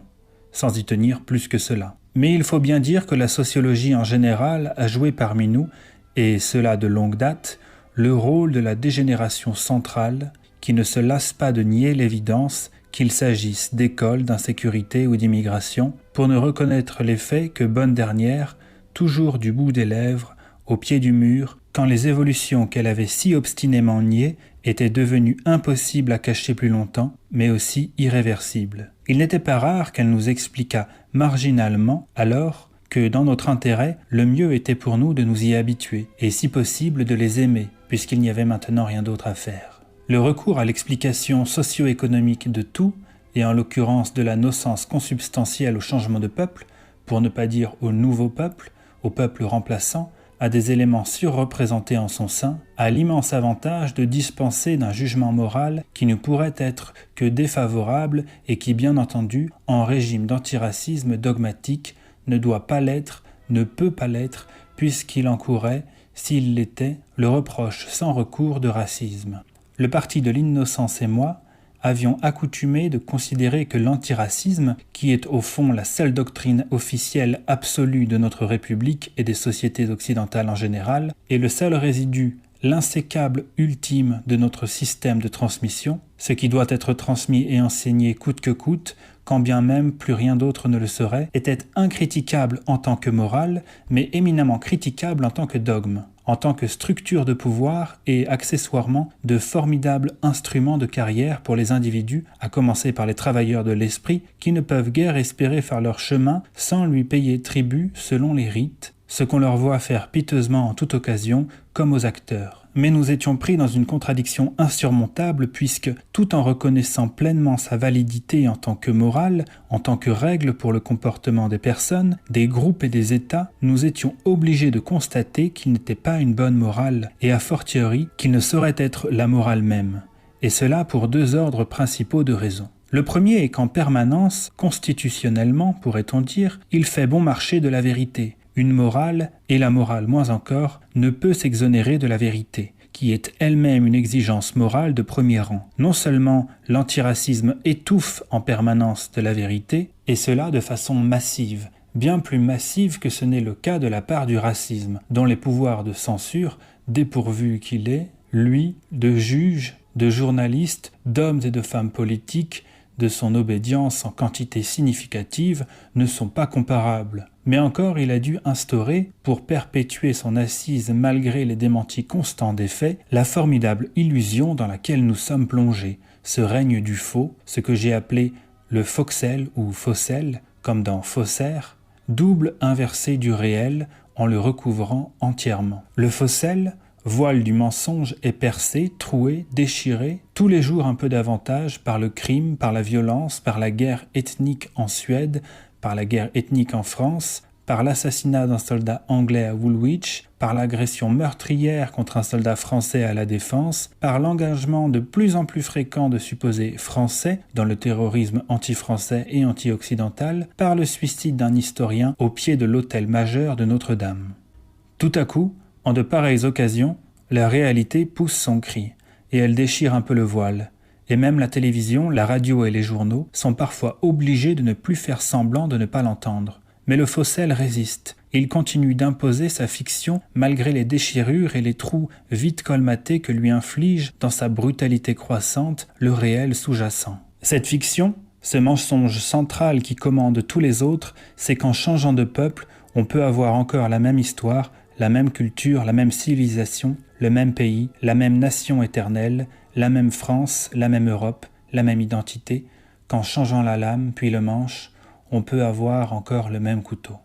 sans y tenir plus que cela. Mais il faut bien dire que la sociologie en général a joué parmi nous, et cela de longue date, le rôle de la dégénération centrale, qui ne se lasse pas de nier l'évidence qu'il s'agisse d'école, d'insécurité ou d'immigration, pour ne reconnaître les faits que bonne dernière, toujours du bout des lèvres, au pied du mur, quand les évolutions qu'elle avait si obstinément niées étaient devenues impossibles à cacher plus longtemps, mais aussi irréversibles. Il n'était pas rare qu'elle nous expliquât marginalement, alors, que dans notre intérêt, le mieux était pour nous de nous y habituer, et si possible de les aimer, puisqu'il n'y avait maintenant rien d'autre à faire. Le recours à l'explication socio-économique de tout, et en l'occurrence de la nocence consubstantielle au changement de peuple, pour ne pas dire au nouveau peuple, au peuple remplaçant, a des éléments surreprésentés en son sein, a l'immense avantage de dispenser d'un jugement moral qui ne pourrait être que défavorable et qui, bien entendu, en régime d'antiracisme dogmatique, ne doit pas l'être, ne peut pas l'être, puisqu'il encourait, s'il l'était, le reproche sans recours de racisme. le parti de l'innocence et moi avions accoutumé de considérer que l'antiracisme, qui est au fond la seule doctrine officielle absolue de notre République et des sociétés occidentales en général, est le seul résidu, l'insécable ultime de notre système de transmission, ce qui doit être transmis et enseigné coûte que coûte, quand bien même plus rien d'autre ne le serait, était incritiquable en tant que morale, mais éminemment critiquable en tant que dogme, en tant que structure de pouvoir et accessoirement de formidables instruments de carrière pour les individus, à commencer par les travailleurs de l'esprit, qui ne peuvent guère espérer faire leur chemin sans lui payer tribut selon les rites, ce qu'on leur voit faire piteusement en toute occasion, comme aux acteurs. Mais nous étions pris dans une contradiction insurmontable puisque, tout en reconnaissant pleinement sa validité en tant que morale, en tant que règle pour le comportement des personnes, des groupes et des États, nous étions obligés de constater qu'il n'était pas une bonne morale, et a fortiori qu'il ne saurait être la morale même. Et cela pour deux ordres principaux de raisons. Le premier est qu'en permanence, constitutionnellement, pourrait-on dire, il fait bon marché de la vérité. Une morale, et la morale moins encore, ne peut s'exonérer de la vérité, qui est elle-même une exigence morale de premier rang. Non seulement l'antiracisme étouffe en permanence de la vérité, et cela de façon massive, bien plus massive que ce n'est le cas de la part du racisme, dont les pouvoirs de censure, dépourvu qu'il est, lui, de juges, de journalistes, d'hommes et de femmes politiques, de son obédience en quantité significative, ne sont pas comparables. Mais encore il a dû instaurer, pour perpétuer son assise malgré les démentis constants des faits, la formidable illusion dans laquelle nous sommes plongés, ce règne du faux, ce que j'ai appelé le foxel ou fossel, comme dans faussaire, double inversé du réel en le recouvrant entièrement. Le fossel, voile du mensonge, est percé, troué, déchiré, tous les jours un peu davantage par le crime, par la violence, par la guerre ethnique en Suède, par la guerre ethnique en France, par l'assassinat d'un soldat anglais à Woolwich, par l'agression meurtrière contre un soldat français à la Défense, par l'engagement de plus en plus fréquent de supposés français dans le terrorisme anti-français et anti-occidental, par le suicide d'un historien au pied de l'autel majeur de Notre-Dame. Tout à coup, en de pareilles occasions, la réalité pousse son cri, et elle déchire un peu le voile. Et même la télévision, la radio et les journaux sont parfois obligés de ne plus faire semblant de ne pas l'entendre. Mais le fossel résiste. Il continue d'imposer sa fiction malgré les déchirures et les trous vite colmatés que lui inflige, dans sa brutalité croissante, le réel sous-jacent. Cette fiction, ce mensonge central qui commande tous les autres, c'est qu'en changeant de peuple, on peut avoir encore la même histoire, la même culture, la même civilisation, le même pays, la même nation éternelle, la même France, la même Europe, la même identité, qu'en changeant la lame puis le manche, on peut avoir encore le même couteau.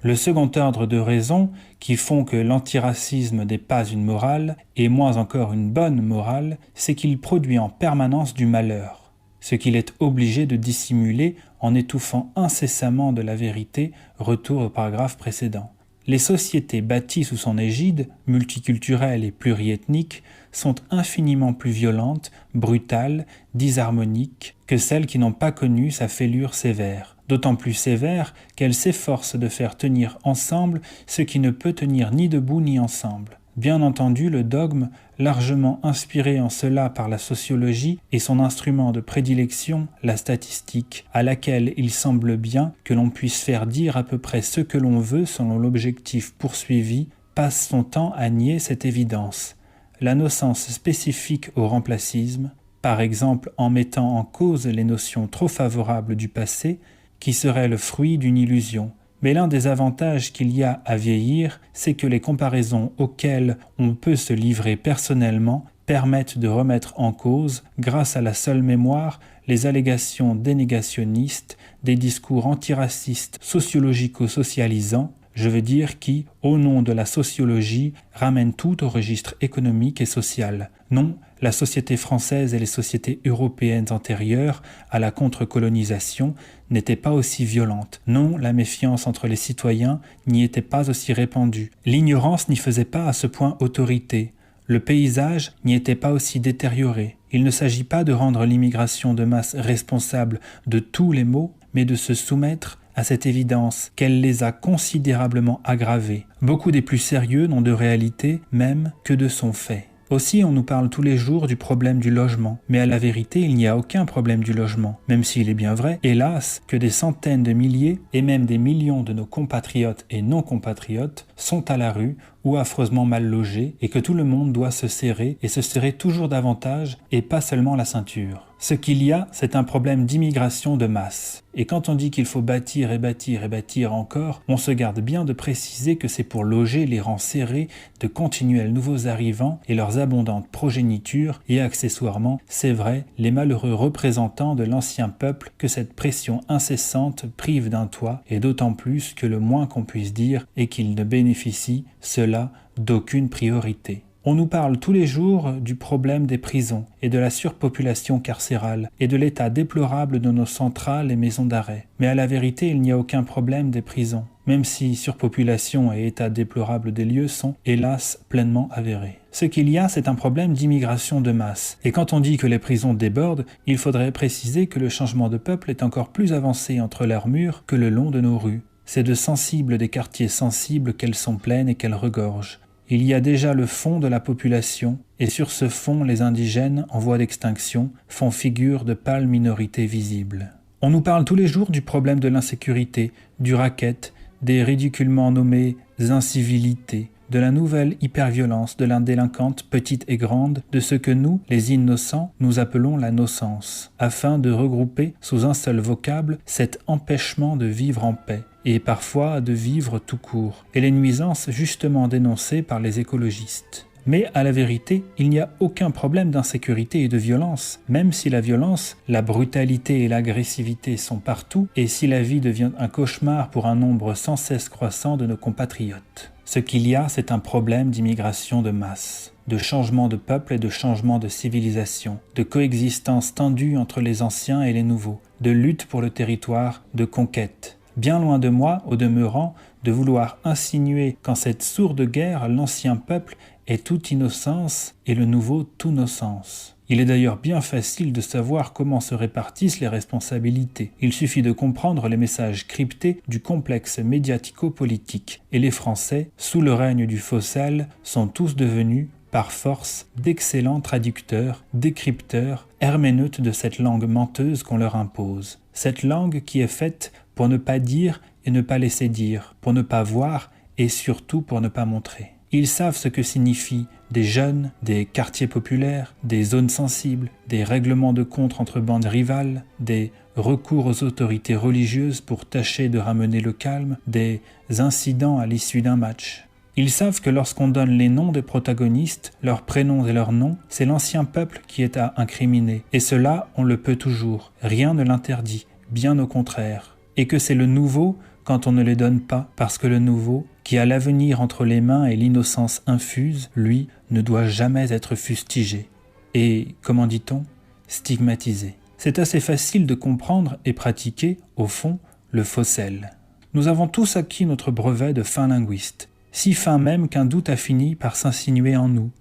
Le second ordre de raisons qui font que l'antiracisme n'est pas une morale, et moins encore une bonne morale, c'est qu'il produit en permanence du malheur, ce qu'il est obligé de dissimuler en étouffant incessamment de la vérité, retour au paragraphe précédent. Les sociétés bâties sous son égide, multiculturelles et pluriethniques, sont infiniment plus violentes, brutales, disharmoniques que celles qui n'ont pas connu sa fêlure sévère. D'autant plus sévère qu'elles s'efforcent de faire tenir ensemble ce qui ne peut tenir ni debout ni ensemble. Bien entendu, le dogme, largement inspiré en cela par la sociologie et son instrument de prédilection, la statistique, à laquelle il semble bien que l'on puisse faire dire à peu près ce que l'on veut selon l'objectif poursuivi, passe son temps à nier cette évidence. La nocence spécifique au remplacisme, par exemple en mettant en cause les notions trop favorables du passé, qui seraient le fruit d'une illusion. Mais l'un des avantages qu'il y a à vieillir, c'est que les comparaisons auxquelles on peut se livrer personnellement permettent de remettre en cause, grâce à la seule mémoire, les allégations dénégationnistes des discours antiracistes sociologico-socialisants, je veux dire qui, au nom de la sociologie, ramènent tout au registre économique et social. Non, la société française et les sociétés européennes antérieures à la contre-colonisation n'étaient pas aussi violentes. Non, la méfiance entre les citoyens n'y était pas aussi répandue. L'ignorance n'y faisait pas à ce point autorité. Le paysage n'y était pas aussi détérioré. Il ne s'agit pas de rendre l'immigration de masse responsable de tous les maux, mais de se soumettre à cette évidence qu'elle les a considérablement aggravés. Beaucoup des plus sérieux n'ont de réalité même que de son fait. Aussi, on nous parle tous les jours du problème du logement, mais à la vérité, il n'y a aucun problème du logement, même s'il est bien vrai, hélas, que des centaines de milliers et même des millions de nos compatriotes et non-compatriotes sont à la rue ou affreusement mal logés et que tout le monde doit se serrer et se serrer toujours davantage et pas seulement la ceinture. Ce qu'il y a, c'est un problème d'immigration de masse. Et quand on dit qu'il faut bâtir et bâtir et bâtir encore, on se garde bien de préciser que c'est pour loger les rangs serrés de continuels nouveaux arrivants et leurs abondantes progénitures et accessoirement, c'est vrai, les malheureux représentants de l'ancien peuple que cette pression incessante prive d'un toit et d'autant plus que le moins qu'on puisse dire est qu'ils ne bénéficient, cela, d'aucune priorité. On nous parle tous les jours du problème des prisons et de la surpopulation carcérale et de l'état déplorable de nos centrales et maisons d'arrêt. Mais à la vérité, il n'y a aucun problème des prisons, même si surpopulation et état déplorable des lieux sont, hélas, pleinement avérés. Ce qu'il y a, c'est un problème d'immigration de masse. Et quand on dit que les prisons débordent, il faudrait préciser que le changement de peuple est encore plus avancé entre leurs murs que le long de nos rues. C'est de sensibles des quartiers sensibles qu'elles sont pleines et qu'elles regorgent. Il y a déjà le fond de la population, et sur ce fond, les indigènes, en voie d'extinction, font figure de pâle minorité visible. On nous parle tous les jours du problème de l'insécurité, du racket, des ridiculement nommées incivilités, de la nouvelle hyperviolence, de la délinquante petite et grande, de ce que nous, les innocents, nous appelons la nocence, afin de regrouper sous un seul vocable cet empêchement de vivre en paix, et parfois de vivre tout court, et les nuisances justement dénoncées par les écologistes. Mais à la vérité, il n'y a aucun problème d'insécurité et de violence, même si la violence, la brutalité et l'agressivité sont partout, et si la vie devient un cauchemar pour un nombre sans cesse croissant de nos compatriotes. Ce qu'il y a, c'est un problème d'immigration de masse, de changement de peuple et de changement de civilisation, de coexistence tendue entre les anciens et les nouveaux, de lutte pour le territoire, de conquête. Bien loin de moi, au demeurant, de vouloir insinuer qu'en cette sourde guerre, l'ancien peuple est toute innocence et le nouveau tout nocence. Il est d'ailleurs bien facile de savoir comment se répartissent les responsabilités. Il suffit de comprendre les messages cryptés du complexe médiatico-politique. Et les Français, sous le règne du Faucel, sont tous devenus, par force, d'excellents traducteurs, décrypteurs, herméneutes de cette langue menteuse qu'on leur impose. Cette langue qui est faite pour ne pas dire et ne pas laisser dire, pour ne pas voir et surtout pour ne pas montrer. Ils savent ce que signifient des jeunes, des quartiers populaires, des zones sensibles, des règlements de compte entre bandes rivales, des recours aux autorités religieuses pour tâcher de ramener le calme, des incidents à l'issue d'un match. Ils savent que lorsqu'on donne les noms des protagonistes, leurs prénoms et leurs noms, c'est l'ancien peuple qui est à incriminer. Et cela, on le peut toujours. Rien ne l'interdit, bien au contraire. Et que c'est le nouveau quand on ne les donne pas, parce que le nouveau, qui a l'avenir entre les mains et l'innocence infuse, lui, ne doit jamais être fustigé. Et, comment dit-on, stigmatisé. C'est assez facile de comprendre et pratiquer, au fond, le Faucel. Nous avons tous acquis notre brevet de fin linguiste, si fin même qu'un doute a fini par s'insinuer en nous,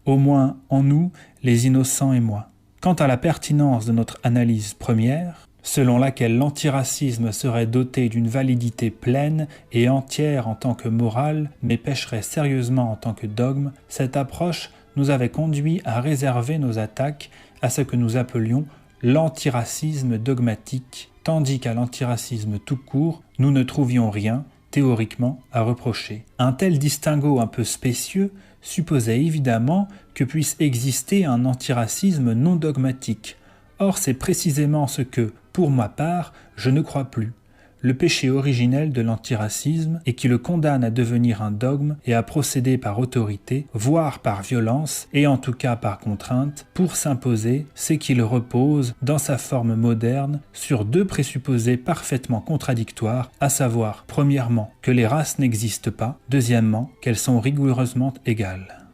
au moins en nous, les innocents et moi. Quant à la pertinence de notre analyse première, selon laquelle l'antiracisme serait doté d'une validité pleine et entière en tant que morale, mais pêcherait sérieusement en tant que dogme, cette approche nous avait conduit à réserver nos attaques à ce que nous appelions l'antiracisme dogmatique, tandis qu'à l'antiracisme tout court, nous ne trouvions rien, théoriquement, à reprocher. Un tel distinguo un peu spécieux supposait évidemment que puisse exister un antiracisme non dogmatique. Or, c'est précisément ce que, pour ma part, je ne crois plus. Le péché originel de l'antiracisme est qui le condamne à devenir un dogme et à procéder par autorité, voire par violence, et en tout cas par contrainte, pour s'imposer, c'est qu'il repose, dans sa forme moderne, sur deux présupposés parfaitement contradictoires, à savoir, premièrement, que les races n'existent pas, deuxièmement, qu'elles sont rigoureusement égales.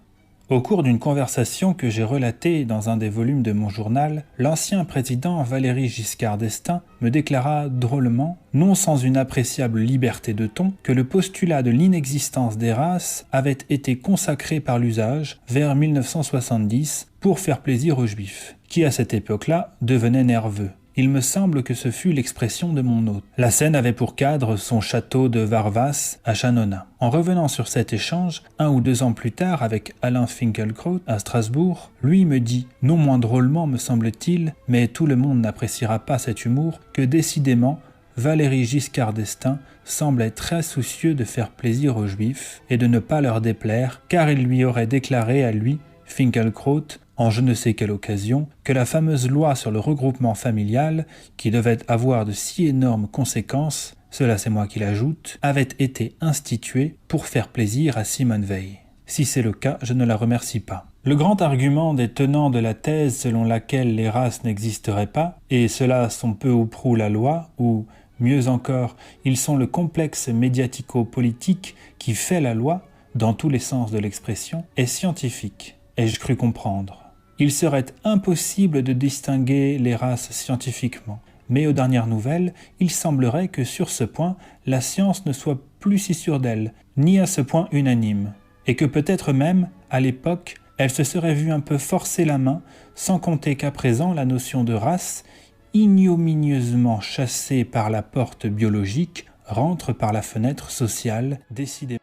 Au cours d'une conversation que j'ai relatée dans un des volumes de mon journal, l'ancien président Valéry Giscard d'Estaing me déclara drôlement, non sans une appréciable liberté de ton, que le postulat de l'inexistence des races avait été consacré par l'usage, vers 1970, pour faire plaisir aux Juifs, qui à cette époque-là devenaient nerveux. Il me semble que ce fut l'expression de mon hôte. La scène avait pour cadre son château de Varvas à Chanona. En revenant sur cet échange, 1 ou 2 ans plus tard avec Alain Finkielkraut à Strasbourg, lui me dit, non moins drôlement me semble-t-il, mais tout le monde n'appréciera pas cet humour, que décidément, Valéry Giscard d'Estaing semblait très soucieux de faire plaisir aux Juifs et de ne pas leur déplaire, car il lui aurait déclaré à lui, Finkielkraut, en je ne sais quelle occasion, que la fameuse loi sur le regroupement familial, qui devait avoir de si énormes conséquences, cela c'est moi qui l'ajoute, avait été instituée pour faire plaisir à Simone Veil. Si c'est le cas, je ne la remercie pas. Le grand argument des tenants de la thèse selon laquelle les races n'existeraient pas, et cela sont peu ou prou la loi, ou, mieux encore, ils sont le complexe médiatico-politique qui fait la loi, dans tous les sens de l'expression, est scientifique, ai-je cru comprendre. Il serait impossible de distinguer les races scientifiquement, mais aux dernières nouvelles, il semblerait que sur ce point, la science ne soit plus si sûre d'elle, ni à ce point unanime, et que peut-être même, à l'époque, elle se serait vue un peu forcer la main, sans compter qu'à présent la notion de race, ignominieusement chassée par la porte biologique, rentre par la fenêtre sociale, décidément.